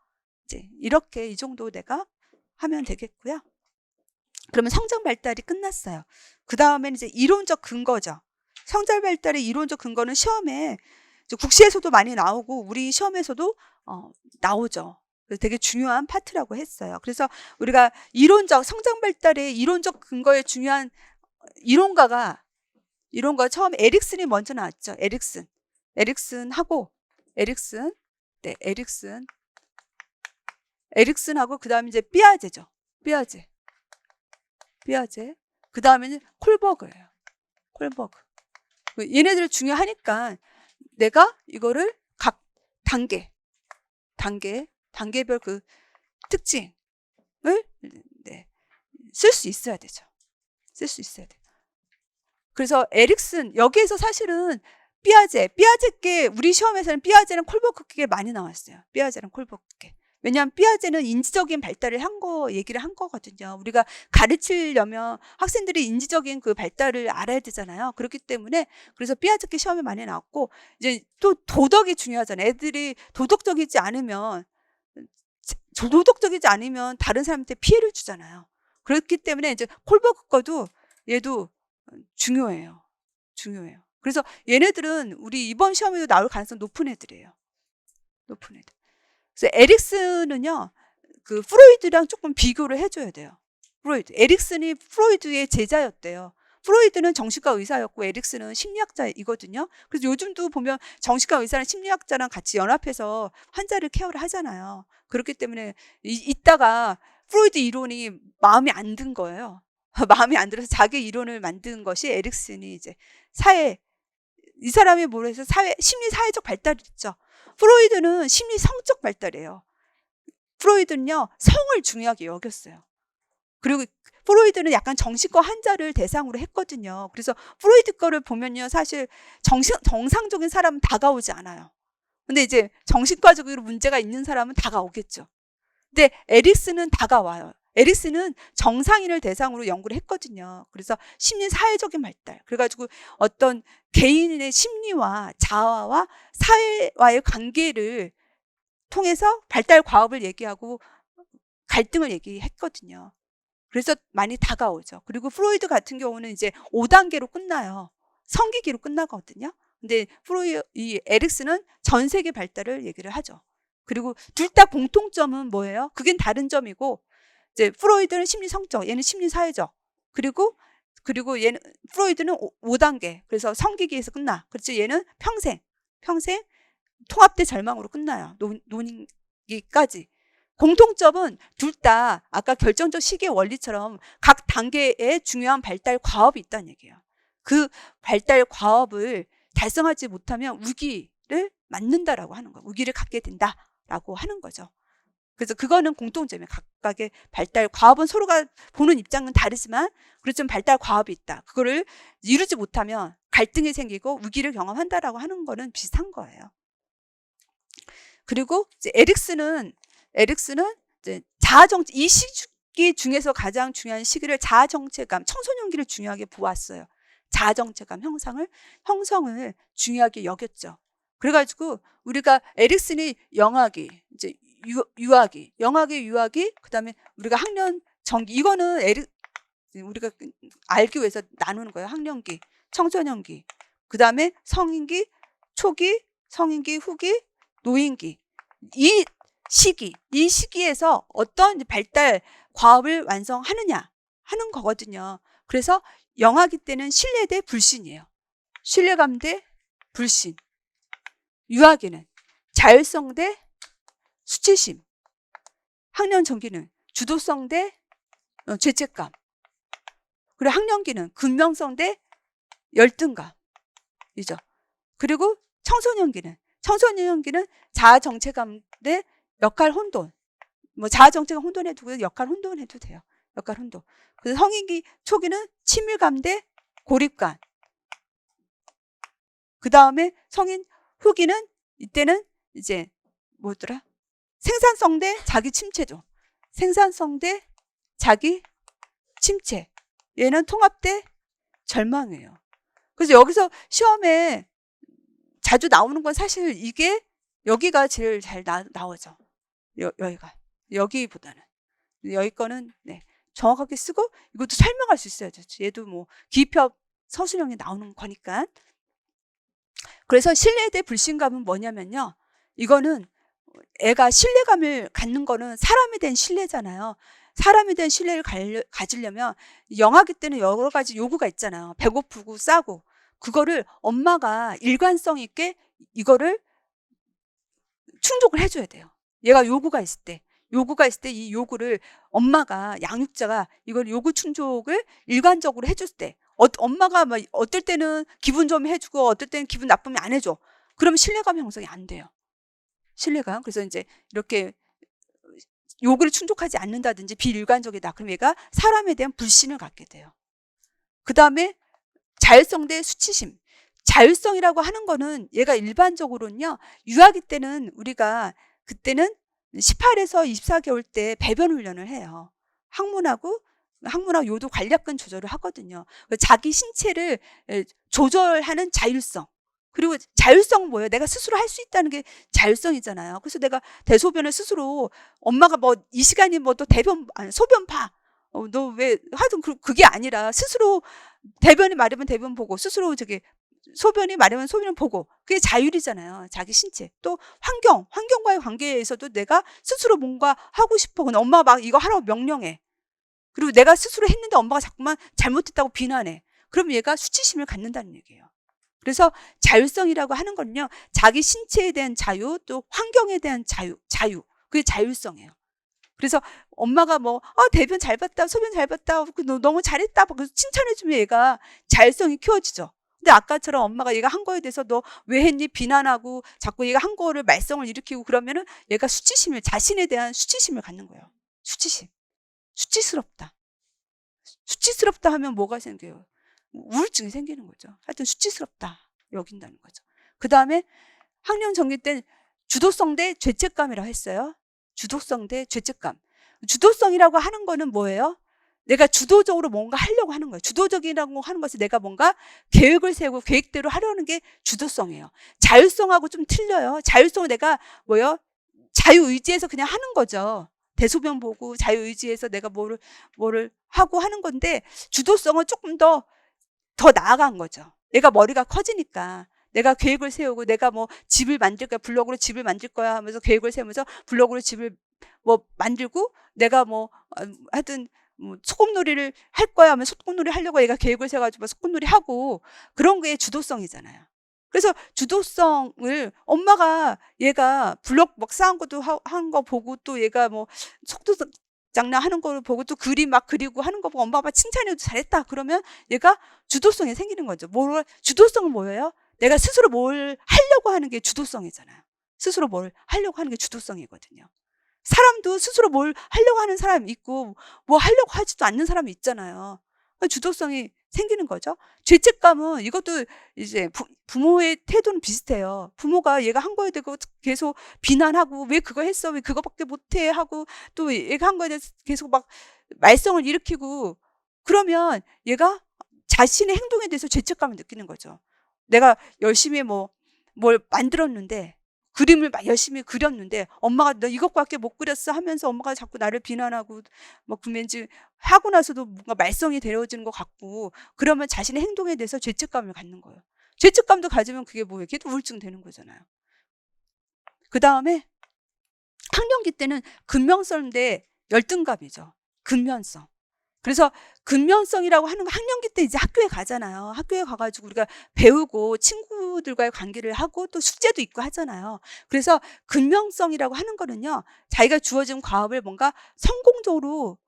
이제 이렇게 이 정도 내가 하면 되겠고요. 그러면 성장 발달이 끝났어요. 그 다음에는 이제 이론적 근거죠. 성장 발달의 이론적 근거는 시험에 국시에서도 많이 나오고 우리 시험에서도 나오죠. 그래서 되게 중요한 파트라고 했어요. 그래서 우리가 이론적 성장 발달의 이론적 근거에 중요한 이론가 처음 에릭슨이 먼저 나왔죠. 에릭슨하고 에릭슨하고 그 다음에 이제 삐아제죠. 삐아제. 그 다음에는 콜버그예요. 콜버그. 얘네들 중요하니까 내가 이거를 각 단계별 그 특징을 쓸 수 있어야 되죠. 쓸 수 있어야 돼요. 그래서 에릭슨 여기에서 사실은 삐아제께 우리 시험에서는 삐아제랑 콜버그께 많이 나왔어요. 삐아제랑 콜버그께. 왜냐하면 삐아제는 인지적인 발달을 얘기를 한 거거든요. 우리가 가르치려면 학생들이 인지적인 그 발달을 알아야 되잖아요. 그렇기 때문에 그래서 삐아제께 시험에 많이 나왔고, 이제 또 도덕이 중요하잖아요. 애들이 도덕적이지 않으면 다른 사람한테 피해를 주잖아요. 그렇기 때문에 이제 콜버그 거도 얘도 중요해요. 그래서 얘네들은 우리 이번 시험에도 나올 가능성 높은 애들이에요. 그래서 에릭슨은요, 그 프로이드랑 조금 비교를 해줘야 돼요. 에릭슨이 프로이드의 제자였대요. 프로이드는 정신과 의사였고 에릭슨은 심리학자이거든요. 그래서 요즘도 보면 정신과 의사랑 심리학자랑 같이 연합해서 환자를 케어를 하잖아요. 그렇기 때문에 이따가 프로이드 이론이 마음에 안 든 거예요. 마음에 안 들어서 자기 이론을 만든 것이 에릭슨이 이제 이 사람이 뭘 해서 심리 사회적 발달이 있죠. 프로이드는 심리 성적 발달이에요. 프로이드는요, 성을 중요하게 여겼어요. 그리고 프로이드는 약간 정신과 환자를 대상으로 했거든요. 그래서 프로이드 거를 보면요, 사실 정상적인 사람은 다가오지 않아요. 근데 이제 정신과적으로 문제가 있는 사람은 다가오겠죠. 근데 에릭슨은 다가와요. 에릭슨은 정상인을 대상으로 연구를 했거든요. 그래서 심리 사회적인 발달. 그래가지고 어떤 개인의 심리와 자아와 사회와의 관계를 통해서 발달 과업을 얘기하고 갈등을 얘기했거든요. 그래서 많이 다가오죠. 그리고 프로이드 같은 경우는 이제 5단계로 끝나요. 성기기로 끝나거든요. 근데 이 에릭슨은 전 세계 발달을 얘기를 하죠. 그리고 둘 다 공통점은 뭐예요? 그게 다른 점이고, 이제 프로이드는 심리 성적, 얘는 심리 사회적. 그리고 얘는 프로이드는 5단계. 그래서 성기기에서 끝나. 그렇지, 얘는 평생 통합대 절망으로 끝나요. 논의까지. 공통점은 둘 다 아까 결정적 시기의 원리처럼 각 단계에 중요한 발달 과업이 있다는 얘기예요. 그 발달 과업을 달성하지 못하면 우기를 맞는다라고 하는 거예요. 우기를 갖게 된다라고 하는 거죠. 그래서 그거는 공통점이에요. 각각의 발달 과업은 서로가 보는 입장은 다르지만 그렇지만 발달 과업이 있다. 그거를 이루지 못하면 갈등이 생기고 위기를 경험한다라고 하는 거는 비슷한 거예요. 그리고 이제 에릭슨은 이제 자아정체, 이 시기 중에서 가장 중요한 시기를 자아정체감, 청소년기를 중요하게 보았어요. 자아정체감 형성을 중요하게 여겼죠. 그래가지고 우리가 에릭슨이 영아기, 이제 유아기, 그 다음에 우리가 학년 정기, 이거는 우리가 알기 위해서 나누는 거예요. 학년기, 청소년기, 그 다음에 성인기, 초기, 성인기, 후기, 노인기. 이 시기에서 어떤 발달 과업을 완성하느냐 하는 거거든요. 그래서 영아기 때는 신뢰 대 불신이에요. 신뢰감 대 불신. 유아기는 자율성 대 수치심. 학년 전기는 주도성 대 죄책감. 그리고 학년기는 근명성 대 열등감이죠. 그리고 청소년기는 자아 정체감 대 역할 혼돈. 뭐 자아 정체가 혼돈해도 역할 혼돈해도 돼요. 역할 혼돈. 그래서 성인기 초기는 친밀감 대 고립감. 그 다음에 성인 후기는 이때는 이제 뭐더라? 생산성 대 자기 침체죠. 생산성 대 자기 침체. 얘는 통합 대 절망이에요. 그래서 여기서 시험에 자주 나오는 건 사실 이게 여기가 제일 잘 나오죠. 여기가. 여기보다는. 여기 거는 네, 정확하게 쓰고 이것도 설명할 수 있어야죠. 얘도 뭐 기입협 서술형에 나오는 거니까. 그래서 신뢰에 대해 불신감은 뭐냐면요. 이거는 애가 신뢰감을 갖는 거는 사람에 대한 신뢰잖아요. 사람에 대한 신뢰를 가지려면 영아기 때는 여러 가지 요구가 있잖아요. 배고프고 싸고. 그거를 엄마가 일관성 있게 이거를 충족을 해줘야 돼요. 얘가 요구가 있을 때 이 요구를 엄마가, 양육자가 이걸 요구 충족을 일관적으로 해줄 때, 엄마가 막 어떨 때는 기분 좀 해주고 어떨 때는 기분 나쁘면 안 해줘. 그러면 신뢰감 형성이 안 돼요. 신뢰감. 그래서 이제 이렇게 요구를 충족하지 않는다든지 비일관적이다. 그럼 얘가 사람에 대한 불신을 갖게 돼요. 그 다음에 자율성 대 수치심. 자율성이라고 하는 거는 얘가 일반적으로는요, 유아기 때는 우리가 그때는 18에서 24개월 때 배변 훈련을 해요. 항문하고 요도 관략근 조절을 하거든요. 자기 신체를 조절하는 자율성. 그리고 자율성은 뭐예요? 내가 스스로 할 수 있다는 게 자율성이잖아요. 그래서 내가 대소변을 스스로, 엄마가 뭐 이 시간이 뭐 또 소변 봐. 너 왜 하여튼 그게 아니라 스스로 대변이 마르면 대변 보고, 스스로 소변이 마르면 소변을 보고, 그게 자율이잖아요. 자기 신체. 또 환경과의 관계에서도 내가 스스로 뭔가 하고 싶어. 근데 엄마가 막 이거 하라고 명령해. 그리고 내가 스스로 했는데 엄마가 자꾸만 잘못했다고 비난해. 그럼 얘가 수치심을 갖는다는 얘기예요. 그래서 자율성이라고 하는 건요, 자기 신체에 대한 자유, 또 환경에 대한 자유. 그게 자율성이에요. 그래서 엄마가 뭐, 대변 잘 봤다, 소변 잘 봤다, 너 너무 잘했다, 그래서 칭찬해주면 얘가 자율성이 키워지죠. 근데 아까처럼 엄마가 얘가 한 거에 대해서 너 왜 했니? 비난하고 자꾸 얘가 한 거를 말썽을 일으키고 그러면은 얘가 자신에 대한 수치심을 갖는 거예요. 수치심. 수치스럽다. 수치스럽다 하면 뭐가 생겨요? 우울증이 생기는 거죠. 하여튼 수치스럽다 여긴다는 거죠. 그 다음에 학령 전기 때 주도성 대 죄책감이라고 했어요. 주도성 대 죄책감. 주도성이라고 하는 거는 뭐예요? 내가 주도적으로 뭔가 하려고 하는 거예요. 주도적이라고 하는 것은 내가 뭔가 계획을 세우고 계획대로 하려는 게 주도성이에요. 자율성하고 좀 틀려요. 자율성은 내가 자유의지에서 그냥 하는 거죠. 대소변 보고 자유의지에서 내가 뭐를 하고 하는 건데, 주도성은 조금 더 나아간 거죠. 내가 머리가 커지니까 내가 계획을 세우고, 내가 뭐 집을 만들 거야, 블록으로 집을 만들 거야 하면서 계획을 세우면서 블록으로 집을 뭐 만들고, 내가 뭐 하여튼 뭐 소꿉놀이를 할 거야 하면 소꿉놀이 하려고 얘가 계획을 세가지고 소꿉놀이 하고, 그런 게 주도성이잖아요. 그래서 주도성을 엄마가 얘가 블록 막 쌓은 것도 하는 거 보고, 또 얘가 뭐 속도 장난하는 걸 보고 또 그림 막 그리고 하는 거 보고 엄마가 칭찬해도 잘했다 그러면 얘가 주도성이 생기는 거죠. 주도성은 뭐예요? 내가 스스로 뭘 하려고 하는 게 주도성이잖아요. 스스로 뭘 하려고 하는 게 주도성이거든요. 사람도 스스로 뭘 하려고 하는 사람이 있고 뭐 하려고 하지도 않는 사람이 있잖아요. 주도성이 생기는 거죠. 죄책감은 이것도 이제 부모의 태도는 비슷해요. 부모가 얘가 한 거에 대고 계속 비난하고, 왜 그거 했어? 왜 그거밖에 못해? 하고, 또 얘가 한 거에 대해서 계속 막 말썽을 일으키고, 그러면 얘가 자신의 행동에 대해서 죄책감을 느끼는 거죠. 내가 열심히 뭘 만들었는데, 그림을 막 열심히 그렸는데 엄마가 너 이것밖에 못 그렸어 하면서 엄마가 자꾸 나를 비난하고, 뭐 왠지 하고 나서도 뭔가 말썽이 데려지는 것 같고, 그러면 자신의 행동에 대해서 죄책감을 갖는 거예요. 죄책감도 가지면 그게 뭐예요? 그게 우울증 되는 거잖아요. 그 다음에 학령기 때는 근면성 대 열등감이죠. 근면성. 그래서 근면성이라고 하는 거, 학령기 때 이제 학교에 가잖아요. 학교에 가가지고 우리가 배우고 친구들과의 관계를 하고 또 숙제도 있고 하잖아요. 그래서 근면성이라고 하는 거는요, 자기가 주어진 과업을 뭔가 성공적으로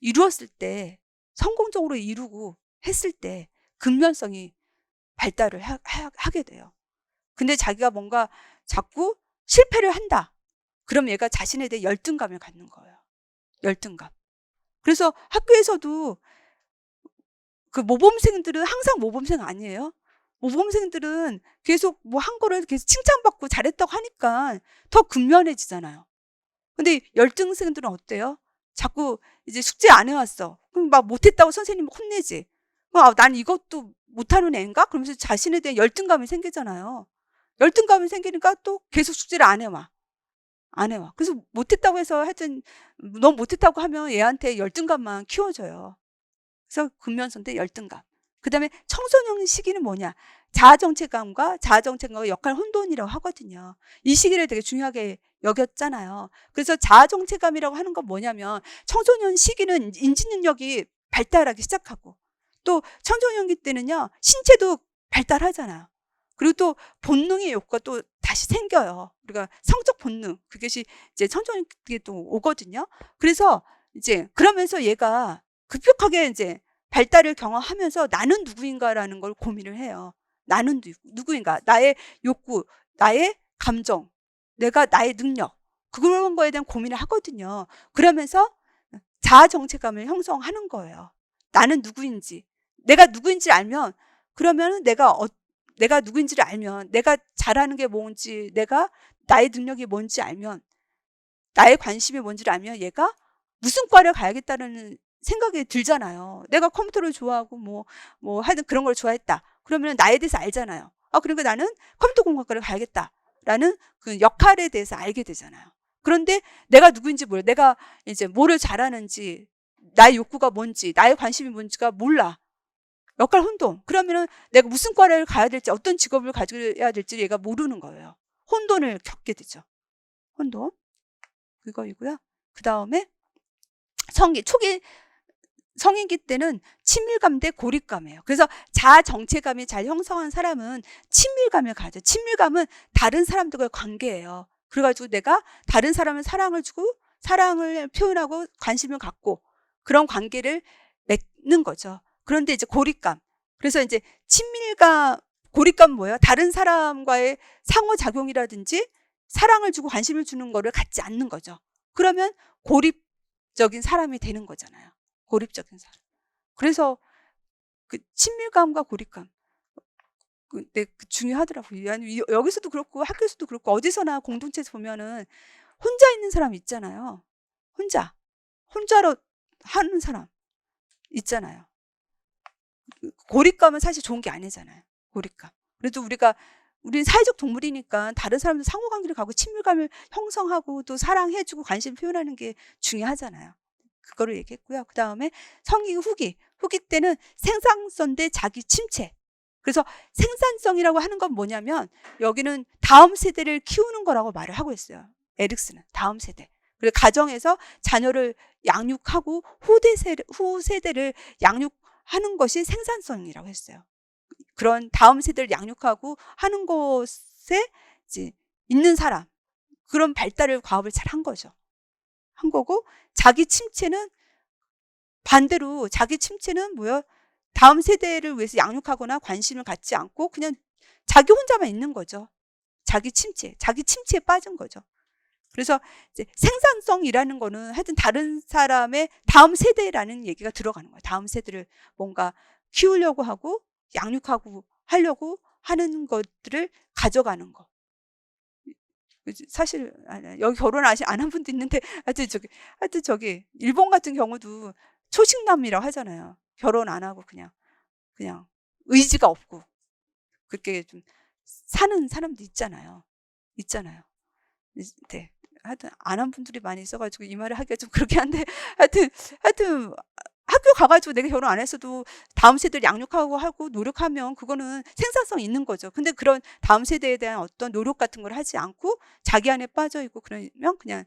이루었을 때, 성공적으로 이루고 했을 때 근면성이 발달을 하게 돼요. 근데 자기가 뭔가 자꾸 실패를 한다. 그럼 얘가 자신에 대해 열등감을 갖는 거예요. 열등감. 그래서 학교에서도 그 모범생들은 항상 모범생 아니에요? 모범생들은 계속 뭐 한 거를 계속 칭찬받고 잘했다고 하니까 더 근면해지잖아요. 근데 열등생들은 어때요? 자꾸 이제 숙제 안 해왔어. 그럼 막 못했다고 선생님 혼내지. 난 이것도 못하는 애인가? 그러면서 자신에 대한 열등감이 생기잖아요. 열등감이 생기니까 또 계속 숙제를 안 해와. 안 해와. 그래서 못했다고 해서 하여튼 너무 못했다고 하면 얘한테 열등감만 키워줘요. 그래서 근면선대 열등감. 그다음에 청소년 시기는 뭐냐? 자아정체감과 역할 혼돈이라고 하거든요. 이 시기를 되게 중요하게 여겼잖아요. 그래서 자아정체감이라고 하는 건 뭐냐면 청소년 시기는 인지 능력이 발달하기 시작하고 또 청소년기 때는요 신체도 발달하잖아요. 그리고 또 본능의 욕구가 또 다시 생겨요. 우리가 성적 본능 그것이 이제 청소년기에 또 오거든요. 그래서 이제 그러면서 얘가 급격하게 이제 발달을 경험하면서 나는 누구인가라는 걸 고민을 해요. 나는 누구인가? 나의 욕구, 나의 감정, 나의 능력 그런 거에 대한 고민을 하거든요. 그러면서 자아 정체감을 형성하는 거예요. 나는 누구인지, 내가 누구인지 알면 그러면 내가 누구인지를 알면 내가 잘하는 게 뭔지, 나의 능력이 뭔지 알면 나의 관심이 뭔지를 알면 얘가 무슨 과를 가야겠다는 생각이 들잖아요. 내가 컴퓨터를 좋아하고 하여튼 그런 걸 좋아했다. 그러면 나에 대해서 알잖아요. 그러니까 나는 컴퓨터 공학과를 가야겠다라는 그 역할에 대해서 알게 되잖아요. 그런데 내가 누구인지 몰라. 내가 이제 뭐를 잘하는지, 나의 욕구가 뭔지, 나의 관심이 뭔지가 몰라. 역할 혼돈. 그러면은 내가 무슨 과를 가야 될지, 어떤 직업을 가져야 될지 얘가 모르는 거예요. 혼돈을 겪게 되죠. 혼돈. 그거이고요. 그 다음에 초기 성인기 때는 친밀감 대 고립감이에요. 그래서 자아 정체감이 잘 형성한 사람은 친밀감을 가져. 친밀감은 다른 사람들과의 관계예요. 그래가지고 내가 다른 사람을 사랑을 주고 사랑을 표현하고 관심을 갖고 그런 관계를 맺는 거죠. 그런데 이제 고립감. 그래서 이제 고립감 뭐예요? 다른 사람과의 상호작용이라든지 사랑을 주고 관심을 주는 거를 갖지 않는 거죠. 그러면 고립적인 사람이 되는 거잖아요. 고립적인 사람. 그래서 그 친밀감과 고립감. 중요하더라고요. 여기서도 그렇고 학교에서도 그렇고 어디서나 공동체에서 보면은 혼자 있는 사람 있잖아요. 혼자로 하는 사람 있잖아요. 고립감은 사실 좋은 게 아니잖아요. 고립감. 그래도 우리는 사회적 동물이니까 다른 사람들 상호관계를 가고 친밀감을 형성하고 또 사랑해주고 관심 표현하는 게 중요하잖아요. 그거를 얘기했고요. 그 다음에 성기 후기 때는 생산성 대 자기 침체. 그래서 생산성이라고 하는 건 뭐냐면 여기는 다음 세대를 키우는 거라고 말을 하고 있어요. 에릭슨은 다음 세대. 그리고 가정에서 자녀를 양육하고 후세대를 양육하는 것이 생산성이라고 했어요. 그런 다음 세대를 양육하고 하는 것에 이제 있는 사람 그런 발달을 과업을 잘 한 거죠. 한 거고 자기 침체는 반대로 자기 침체는 뭐야? 다음 세대를 위해서 양육하거나 관심을 갖지 않고 그냥 자기 혼자만 있는 거죠. 자기 침체에 빠진 거죠. 그래서 이제 생산성이라는 거는 하여튼 다른 사람의 다음 세대라는 얘기가 들어가는 거예요. 다음 세대를 뭔가 키우려고 하고 양육하고 하려고 하는 것들을 가져가는 거. 사실 여기 결혼 안 한 분도 있는데 하여튼 저기 일본 같은 경우도 초식남이라고 하잖아요. 결혼 안 하고 그냥 의지가 없고 그렇게 좀 사는 사람도 있잖아요. 네. 하여튼 안 한 분들이 많이 있어가지고 이 말을 하기가 좀 그렇긴 한데 하여튼 학교 가가지고 내가 결혼 안 했어도 다음 세대를 양육하고 하고 노력하면 그거는 생산성 있는 거죠. 근데 그런 다음 세대에 대한 어떤 노력 같은 걸 하지 않고 자기 안에 빠져 있고 그러면 그냥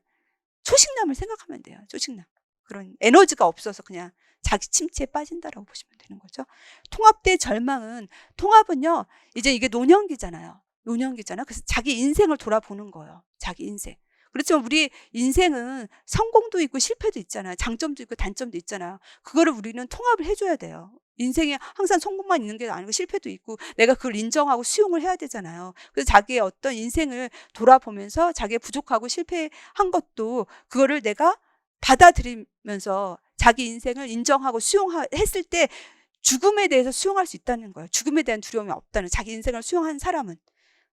초식남을 생각하면 돼요. 초식남. 그런 에너지가 없어서 그냥 자기 침체에 빠진다라고 보시면 되는 거죠. 통합 대 절망은 통합은요. 이제 이게 노년기잖아요. 그래서 자기 인생을 돌아보는 거예요. 자기 인생. 그렇지만 우리 인생은 성공도 있고 실패도 있잖아요. 장점도 있고 단점도 있잖아요. 그거를 우리는 통합을 해줘야 돼요. 인생에 항상 성공만 있는 게 아니고 실패도 있고 내가 그걸 인정하고 수용을 해야 되잖아요. 그래서 자기의 어떤 인생을 돌아보면서 자기의 부족하고 실패한 것도 그거를 내가 받아들이면서 자기 인생을 인정하고 수용했을 때 죽음에 대해서 수용할 수 있다는 거예요. 죽음에 대한 두려움이 없다는, 자기 인생을 수용한 사람은.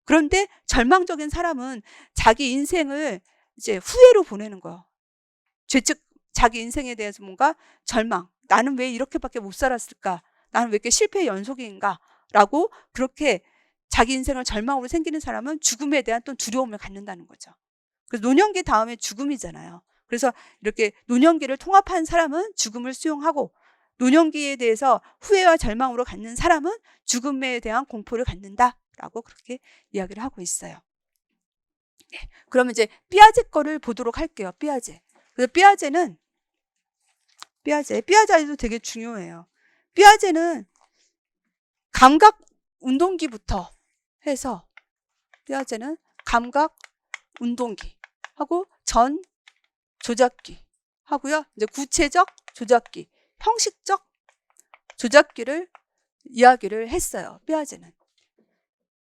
그런데 절망적인 사람은 자기 인생을 이제 후회로 보내는 거예요. 죄책, 자기 인생에 대해서 뭔가 절망. 나는 왜 이렇게밖에 못 살았을까? 나는 왜 이렇게 실패의 연속인가? 라고 그렇게 자기 인생을 절망으로 생기는 사람은 죽음에 대한 또 두려움을 갖는다는 거죠. 그래서 노년기 다음에 죽음이잖아요. 그래서 이렇게 노년기를 통합한 사람은 죽음을 수용하고, 노년기에 대해서 후회와 절망으로 갖는 사람은 죽음에 대한 공포를 갖는다라고 그렇게 이야기를 하고 있어요. 네, 그러면 이제 삐아제 거를 보도록 할게요. 삐아제. 그래서 삐아제도 되게 중요해요. 삐아제는 감각 운동기부터 해서, 삐아제는 감각 운동기 하고 전 조작기 하고요. 이제 구체적 조작기, 형식적 조작기를 이야기를 했어요. 삐아제는.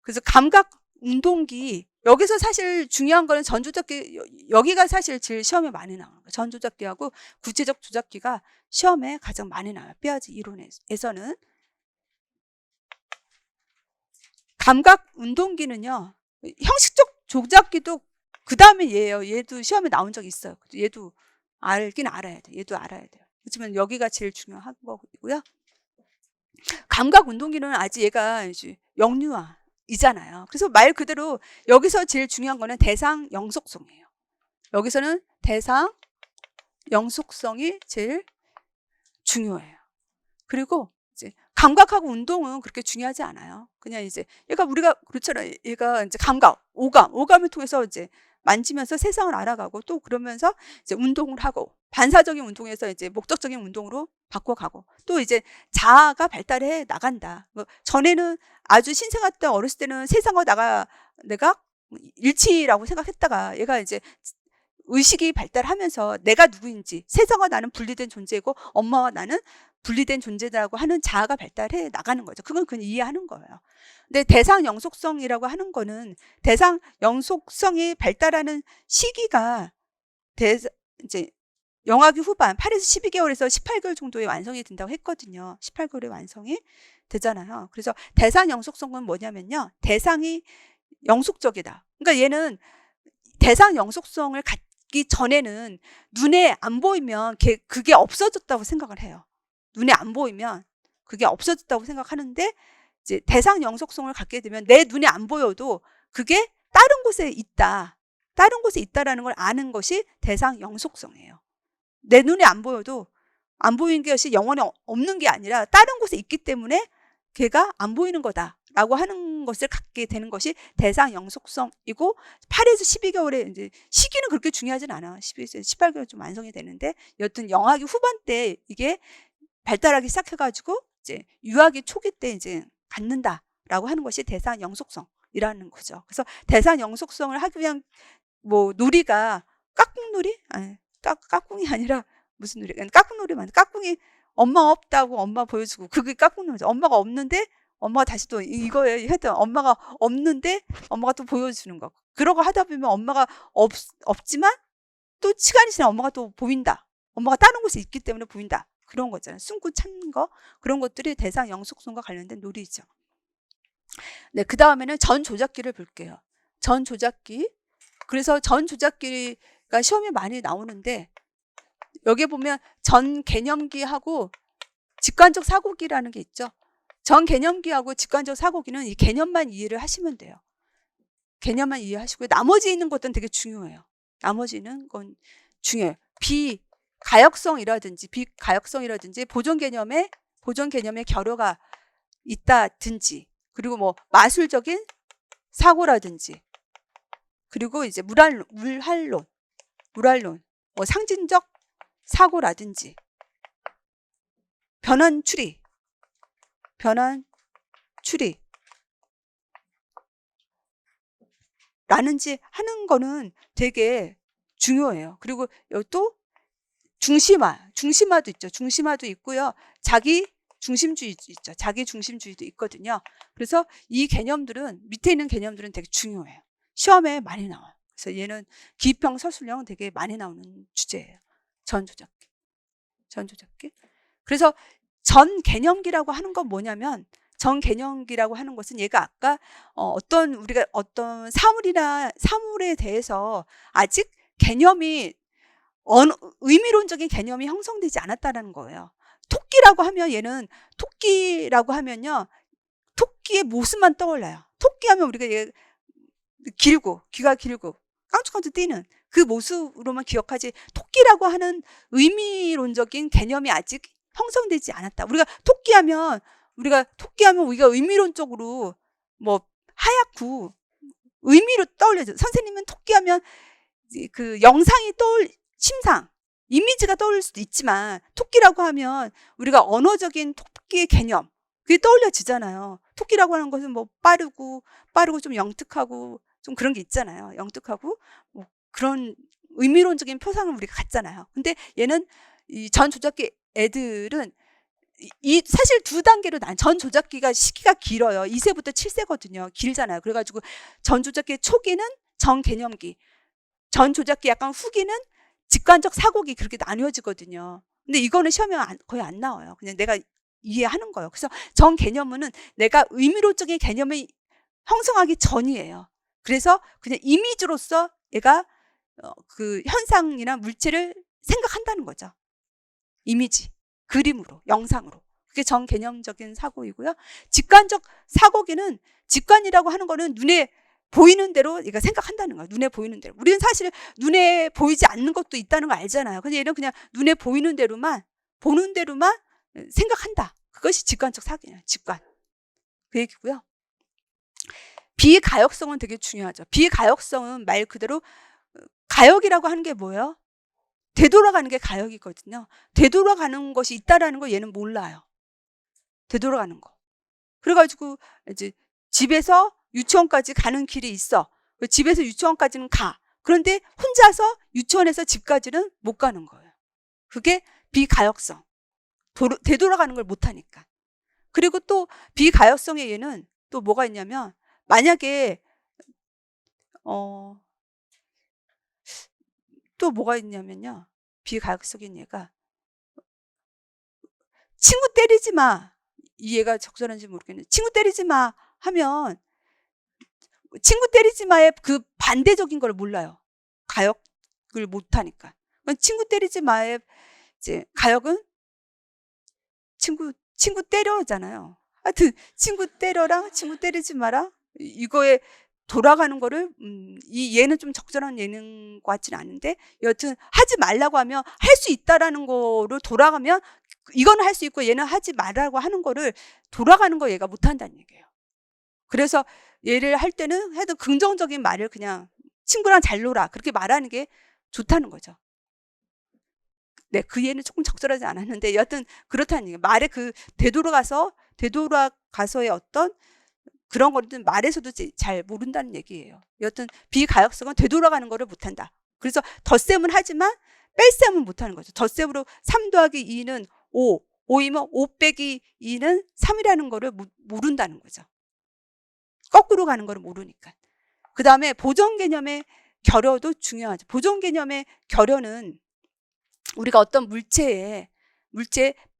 그래서 감각 운동기, 여기서 사실 중요한 거는 전 조작기, 여기가 사실 제일 시험에 많이 나오는 거예요. 전 조작기하고 구체적 조작기가 시험에 가장 많이 나와요. 삐아제 이론에서는. 감각 운동기는요, 형식적 조작기도 그 다음에 얘예요. 얘도 시험에 나온 적이 있어요. 얘도 알긴 알아야 돼. 얘도 알아야 돼요. 그렇지만 여기가 제일 중요한 거고요. 감각 운동기는 아직 얘가 이제 영유아이잖아요. 그래서 말 그대로 여기서 제일 중요한 거는 대상 영속성이에요. 여기서는 대상 영속성이 제일 중요해요. 그리고 이제 감각하고 운동은 그렇게 중요하지 않아요. 그냥 이제 얘가, 우리가 그렇잖아요. 얘가 이제 감각, 오감을 통해서 이제 만지면서 세상을 알아가고, 또 그러면서 이제 운동을 하고, 반사적인 운동에서 이제 목적적인 운동으로 바꿔가고, 또 이제 자아가 발달해 나간다. 전에는 아주 신생아 때, 어렸을 때는 세상과 내가 일치라고 생각했다가 얘가 이제 의식이 발달하면서 내가 누구인지, 세상과 나는 분리된 존재고 엄마와 나는 분리된 존재라고 하는 자아가 발달해 나가는 거죠. 그건 그냥 이해하는 거예요. 근데 대상 영속성이라고 하는 거는, 대상 영속성이 발달하는 시기가 이제 영아기 후반 8에서 12개월에서 18개월 정도에 완성이 된다고 했거든요. 18개월에 완성이 되잖아요. 그래서 대상 영속성은 뭐냐면요, 대상이 영속적이다. 그러니까 얘는 대상 영속성을 갖기 전에는 눈에 안 보이면 그게 없어졌다고 생각을 해요. 눈에 안 보이면 그게 없어졌다고 생각하는데, 이제 대상 영속성을 갖게 되면 내 눈에 안 보여도 그게 다른 곳에 있다라는 걸 아는 것이 대상 영속성이에요. 내 눈에 안 보여도, 안 보이는 것이 영원히 없는 게 아니라 다른 곳에 있기 때문에 걔가 안 보이는 거다라고 하는 것을 갖게 되는 것이 대상 영속성이고, 8에서 12개월에 이제 시기는 그렇게 중요하진 않아. 12에서 18개월 좀 완성이 되는데, 여튼 영아기 후반 때 이게 발달하기 시작해가지고 이제 유아기 초기 때 이제 갖는다라고 하는 것이 대상 영속성이라는 거죠. 그래서 대상 영속성을 하기 위한 놀이가 까꿍놀이? 아니, 까꿍이 아니라 무슨 놀이? 까꿍놀이 맞아. 까꿍이 엄마 없다고 엄마 보여주고, 그게 까꿍놀이죠. 엄마가 없는데 엄마가 다시 또 이거에 했던, 엄마가 없는데 엄마가 또 보여주는 거. 그러고 하다 보면 엄마가 없지만 또 시간이 지나면 엄마가 또 보인다. 엄마가 다른 곳에 있기 때문에 보인다. 그런 거잖아요. 숨고 찾는 거. 그런 것들이 대상 영속성과 관련된 놀이죠. 네, 그 다음에는 전 조작기를 볼게요. 전 조작기. 그래서 전 조작기가 시험에 많이 나오는데, 여기 보면 전 개념기하고 직관적 사고기라는 게 있죠. 전 개념기하고 직관적 사고기는 이 개념만 이해를 하시면 돼요. 개념만 이해하시고요. 나머지 있는 것들은 되게 중요해요. 나머지는 건 중요해요. 비가역성이라든지 보존 개념의 결여가 있다든지, 그리고 마술적인 사고라든지, 그리고 이제 물할론, 상징적 사고라든지, 변환 추리 라는지 하는 거는 되게 중요해요. 그리고 또 중심화도 있죠. 중심화도 있고요. 자기 중심주의도 있죠. 자기 중심주의도 있거든요. 그래서 이 개념들은, 밑에 있는 개념들은 되게 중요해요. 시험에 많이 나와요. 그래서 얘는 기평 서술형 되게 많이 나오는 주제예요. 전 조작기. 전 조작기. 그래서 전 개념기라고 하는 건 뭐냐면, 전 개념기라고 하는 것은 얘가 아까 우리가 어떤 사물에 대해서 아직 개념이 의미론적인 개념이 형성되지 않았다는 거예요. 토끼라고 하면 얘는 토끼라고 하면요, 토끼의 모습만 떠올라요. 토끼 하면 우리가 얘 길고 귀가 길고 깡충깡충 뛰는 그 모습으로만 기억하지, 토끼라고 하는 의미론적인 개념이 아직 형성되지 않았다. 우리가 토끼하면 우리가 의미론적으로 뭐 하얗고 의미로 떠올려져. 선생님은 토끼하면 그 영상이 심상, 이미지가 떠오를 수도 있지만, 토끼라고 하면 우리가 언어적인 토끼의 개념, 그게 떠올려지잖아요. 토끼라고 하는 것은 뭐 빠르고 좀 영특하고 좀 그런 게 있잖아요. 영특하고 뭐 그런 의미론적인 표상을 우리가 갖잖아요. 근데 얘는 이 전 조작기 애들은 사실 두 단계로 전 조작기가 시기가 길어요. 2세부터 7세거든요. 길잖아요. 그래가지고 전 조작기 초기는 전 개념기, 전 조작기 약간 후기는 직관적 사고기, 그렇게 나뉘어지거든요. 근데 이거는 시험에 거의 안 나와요. 그냥 내가 이해하는 거예요. 그래서 전 개념은 내가 의미론적인 개념을 형성하기 전이에요. 그래서 그냥 이미지로서 얘가 그 현상이나 물체를 생각한다는 거죠. 이미지, 그림으로, 영상으로. 그게 전 개념적인 사고이고요. 직관적 사고기는, 직관이라고 하는 거는 눈에 보이는 대로 얘가 생각한다는 거예요. 눈에 보이는 대로. 우리는 사실 눈에 보이지 않는 것도 있다는 거 알잖아요. 근데 얘는 그냥 눈에 보이는 대로만, 보는 대로만 생각한다. 그것이 직관적 사고예요. 직관. 그 얘기고요. 비가역성은 되게 중요하죠. 비가역성은 말 그대로, 가역이라고 하는 게 뭐예요? 되돌아가는 게 가역이거든요. 되돌아가는 것이 있다라는 거 얘는 몰라요. 되돌아가는 거. 그래가지고 이제 집에서 유치원까지 가는 길이 있어. 집에서 유치원까지는 가. 그런데 혼자서 유치원에서 집까지는 못 가는 거예요. 그게 비가역성. 되돌아가는 걸 못하니까. 그리고 또 비가역성의 얘는 또 뭐가 있냐면, 만약에 또 뭐가 있냐면요, 비가역성인 얘가 친구 때리지 마. 이 얘가 적절한지 모르겠는데, 친구 때리지 마 하면 친구 때리지 마의 그 반대적인 걸 몰라요. 가역을 못하니까. 친구 때리지 마의 이제 가역은 친구 때려잖아요. 하여튼 친구 때려라, 친구 때리지 마라, 이거에 돌아가는 거를 얘는 좀 적절한 예능 같지는 않은데, 여튼 하지 말라고 하면 할 수 있다라는 거를 돌아가면, 이거는 할 수 있고 얘는 하지 말라고 하는 거를 돌아가는 거 얘가 못한다는 얘기예요. 그래서 얘를 할 때는 해도 긍정적인 말을 그냥 친구랑 잘 놀아, 그렇게 말하는 게 좋다는 거죠. 네, 그 예는 조금 적절하지 않았는데 여튼 그렇다는 얘기예요. 말에 그 되돌아가서의 어떤 그런 거는 말에서도 잘 모른다는 얘기예요. 여튼 비가역성은 되돌아가는 거를 못한다. 그래서 덧셈은 하지만 뺄셈은 못하는 거죠. 덧셈으로 3 더하기 2는 5, 5이면 5 빼기 2는 3이라는 거를 모른다는 거죠. 거꾸로 가는 거를 모르니까. 그 다음에 보존 개념의 결여도 중요하죠. 보존 개념의 결여는 우리가 어떤 물체에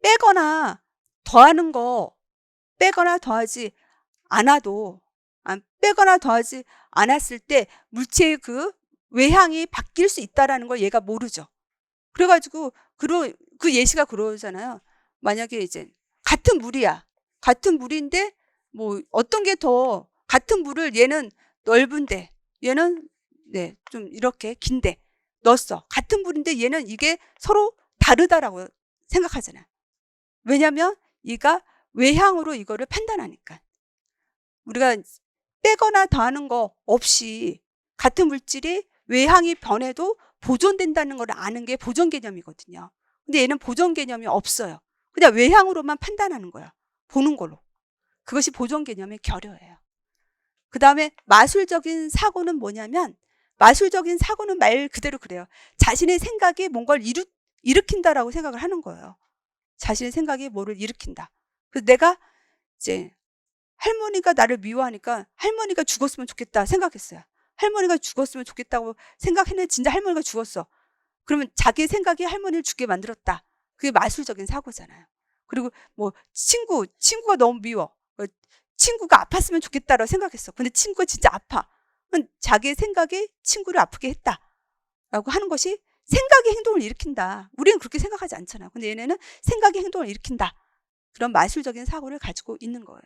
빼거나 더하는 거, 빼거나 더하지 않아도, 빼거나 더하지 않았을 때 물체의 그 외향이 바뀔 수 있다라는 걸 얘가 모르죠. 그래가지고 그 예시가 그러잖아요. 만약에 이제 같은 물이야. 같은 물인데 뭐 어떤 게 더, 같은 물을 얘는 넓은데 얘는 좀 이렇게 긴데 넣었어. 같은 물인데 얘는 이게 서로 다르다라고 생각하잖아요. 왜냐면 얘가 외향으로 이거를 판단하니까. 우리가 빼거나 더하는 거 없이 같은 물질이 외향이 변해도 보존된다는 걸 아는 게 보존 개념이거든요. 근데 얘는 보존 개념이 없어요. 그냥 외향으로만 판단하는 거야. 보는 걸로. 그것이 보존 개념의 결여예요. 그 다음에 마술적인 사고는 뭐냐면, 마술적인 사고는 말 그대로 그래요. 자신의 생각이 뭔가를 일으킨다라고 생각을 하는 거예요. 자신의 생각이 뭐를 일으킨다. 그래서 내가 이제 할머니가 나를 미워하니까 할머니가 죽었으면 좋겠다 생각했어요. 할머니가 죽었으면 좋겠다고 생각했는데 진짜 할머니가 죽었어. 그러면 자기 생각이 할머니를 죽게 만들었다. 그게 마술적인 사고잖아요. 그리고 뭐 친구가 너무 미워. 친구가 아팠으면 좋겠다라고 생각했어. 근데 친구가 진짜 아파. 자기의 생각이 친구를 아프게 했다라고 하는 것이 생각이 행동을 일으킨다. 우리는 그렇게 생각하지 않잖아요. 근데 얘네는 생각이 행동을 일으킨다. 그런 마술적인 사고를 가지고 있는 거예요.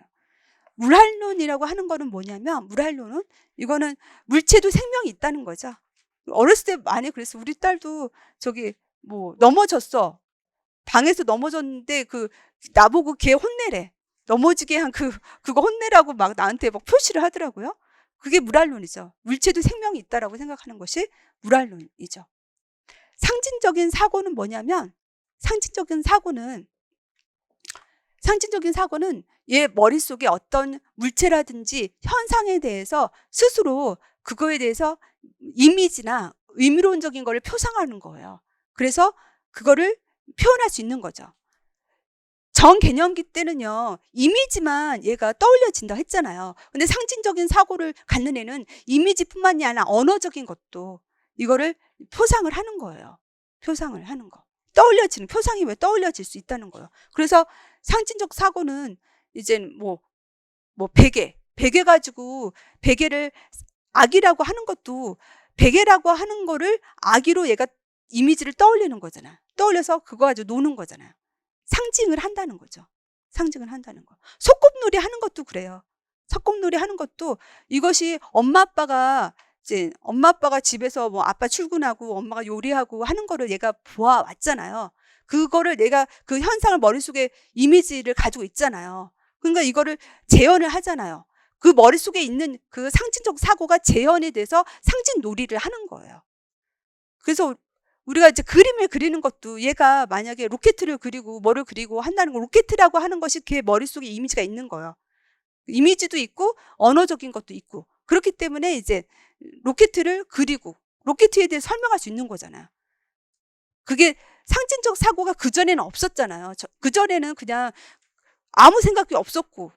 물활론이라고 하는 거는 뭐냐면, 물활론은 이거는 물체도 생명이 있다는 거죠. 어렸을 때 많이 그랬어. 우리 딸도 뭐 넘어졌어. 방에서 넘어졌는데 나보고 걔 혼내래. 넘어지게 한 그거 혼내라고 막 나한테 막 표시를 하더라고요. 그게 물활론이죠. 물체도 생명이 있다라고 생각하는 것이 물활론이죠. 상징적인 사고는 뭐냐면, 상징적인 사고는 얘 머릿속에 어떤 물체라든지 현상에 대해서 스스로 그거에 대해서 이미지나 의미론적인 거를 표상하는 거예요. 그래서 그거를 표현할 수 있는 거죠. 정개념기 때는요, 이미지만 얘가 떠올려진다고 했잖아요. 근데 상징적인 사고를 갖는 애는 이미지뿐만이 아니라 언어적인 것도 이거를 표상을 하는 거예요. 표상을 하는 거. 표상이 왜 떠올려질 수 있다는 거예요. 그래서 상징적 사고는 이제 베개 가지고 베개를 아기라고 하는 것도 베개라고 하는 거를 아기로 얘가 이미지를 떠올리는 거잖아. 떠올려서 그거 가지고 노는 거잖아요. 상징을 한다는 거죠. 상징을 한다는 거. 소꿉놀이 하는 것도 그래요. 소꿉놀이 하는 것도 이것이 엄마 아빠가 집에서 뭐 아빠 출근하고 엄마가 요리하고 하는 거를 얘가 보아왔잖아요. 그거를 내가 그 현상을 머릿속에 이미지를 가지고 있잖아요. 그러니까 이거를 재현을 하잖아요. 그 머릿속에 있는 그 상징적 사고가 재현이 돼서 상징 놀이를 하는 거예요. 그래서 우리가 이제 그림을 그리는 것도 얘가 만약에 로켓을 그리고 뭐를 그리고 한다는 거, 로켓이라고 하는 것이 걔 머릿속에 이미지가 있는 거예요. 이미지도 있고 언어적인 것도 있고. 그렇기 때문에 이제 로켓을 그리고 로켓에 대해 설명할 수 있는 거잖아요. 그게 상징적 사고가 그전에는 없었잖아요. 그전에는 그냥 아무 생각이 없었고,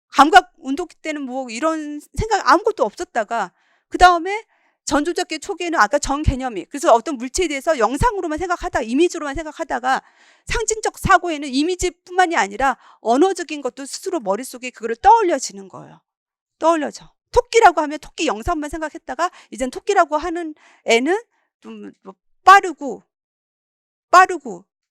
감각 운동기 때는 뭐 이런 생각 아무것도 없었다가, 그 다음에 전조작기 초기에는 아까 정개념이, 그래서 어떤 물체에 대해서 영상으로만 생각하다가, 이미지로만 생각하다가, 상징적 사고에는 이미지뿐만이 아니라 언어적인 것도 스스로 머릿속에 그거를 떠올려지는 거예요. 떠올려져. 토끼라고 하면 토끼 영상만 생각했다가 이젠 토끼라고 하는 애는 좀 빠르고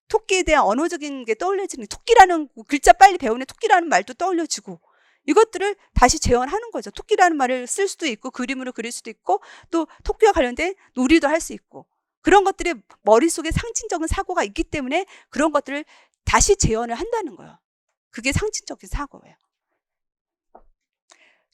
토끼에 대한 언어적인 게 떠올려지는, 토끼라는 글자 빨리 배우는 토끼라는 말도 떠올려지고, 이것들을 다시 재현하는 거죠. 토끼라는 말을 쓸 수도 있고 그림으로 그릴 수도 있고 또 토끼와 관련된 놀이도 할 수 있고, 그런 것들이 머릿속에 상징적인 사고가 있기 때문에 그런 것들을 다시 재현을 한다는 거예요. 그게 상징적인 사고예요.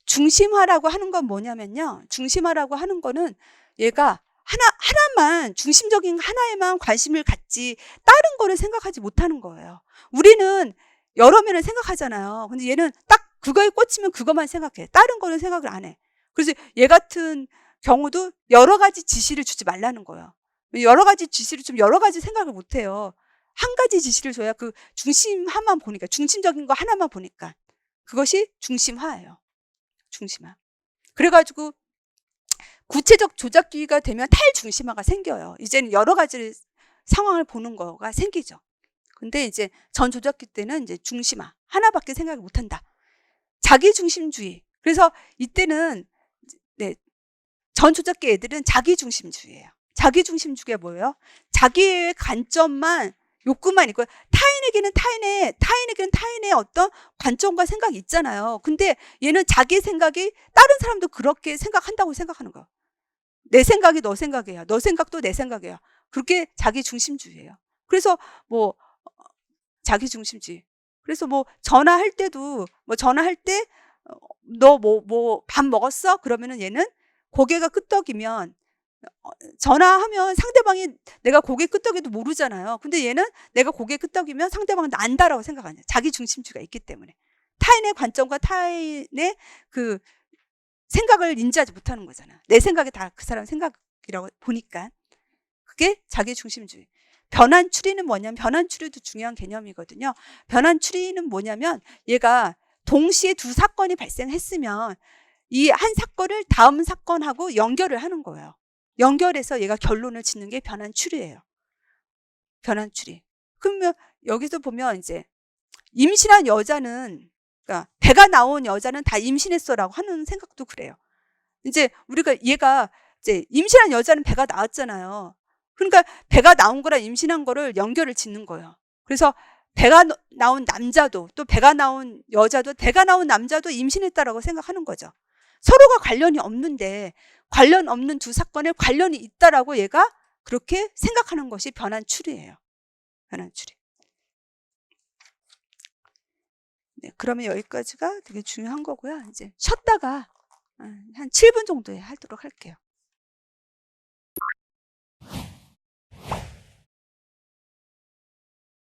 중심화라고 하는 건 뭐냐면요. 중심화라고 하는 거는 얘가 하나만, 중심적인 하나에만 관심을 갖지 다른 거를 생각하지 못하는 거예요. 우리는 여러 면을 생각하잖아요. 근데 얘는 딱 그거에 꽂히면 그것만 생각해. 다른 거는 생각을 안 해. 그래서 얘 같은 경우도 여러 가지 지시를 주지 말라는 거예요. 여러 가지 지시를 좀 여러 가지 생각을 못 해요. 한 가지 지시를 줘야 그 중심화만 보니까, 중심적인 거 하나만 보니까. 그것이 중심화예요. 중심화. 그래가지고 구체적 조작기가 되면 탈중심화가 생겨요. 이제는 여러 가지 상황을 보는 거가 생기죠. 근데 이제 전 조작기 때는 이제 중심화. 하나밖에 생각을 못 한다. 자기중심주의. 그래서 이때는 전 조작기 애들은 자기중심주의예요. 자기중심주의가 뭐예요? 자기의 관점만, 욕구만 있고, 타인에게는 타인의 어떤 관점과 생각이 있잖아요. 근데 얘는 자기 생각이 다른 사람도 그렇게 생각한다고 생각하는 거예요. 내 생각이 너 생각이야. 너 생각도 내 생각이야. 그렇게 자기중심주의예요. 그래서 자기중심주의. 그래서 전화할 때도, 전화할 때, 너 밥 먹었어? 그러면은 얘는 고개가 끄덕이면, 전화하면 상대방이 내가 고개 끄덕여도 모르잖아요. 근데 얘는 내가 고개 끄덕이면 상대방은 안다라고 생각하냐. 자기중심주의가 있기 때문에. 타인의 관점과 타인의 그 생각을 인지하지 못하는 거잖아. 내 생각이 다 그 사람 생각이라고 보니까. 그게 자기중심주의. 변환추리는 뭐냐면, 변환추리도 중요한 개념이거든요. 변환추리는 뭐냐면, 얘가 동시에 두 사건이 발생했으면 이 한 사건을 다음 사건하고 연결을 하는 거예요. 연결해서 얘가 결론을 짓는 게 변환 추리예요. 변환 추리. 그러면 여기서 보면 이제 임신한 여자는, 그러니까 배가 나온 여자는 다 임신했어라고 하는 생각도 그래요. 이제 우리가 얘가 이제 임신한 여자는 배가 나왔잖아요. 그러니까 배가 나온 거랑 임신한 거를 연결을 짓는 거예요. 그래서 배가 나온 남자도, 또 배가 나온 여자도, 배가 나온 남자도 임신했다라고 생각하는 거죠. 서로가 관련이 없는데 관련 없는 두 사건에 관련이 있다라고 얘가 그렇게 생각하는 것이 변환 추리예요. 변환 추리. 네, 그러면 여기까지가 되게 중요한 거고요. 이제 쉬었다가 한 7분 정도에 하도록 할게요.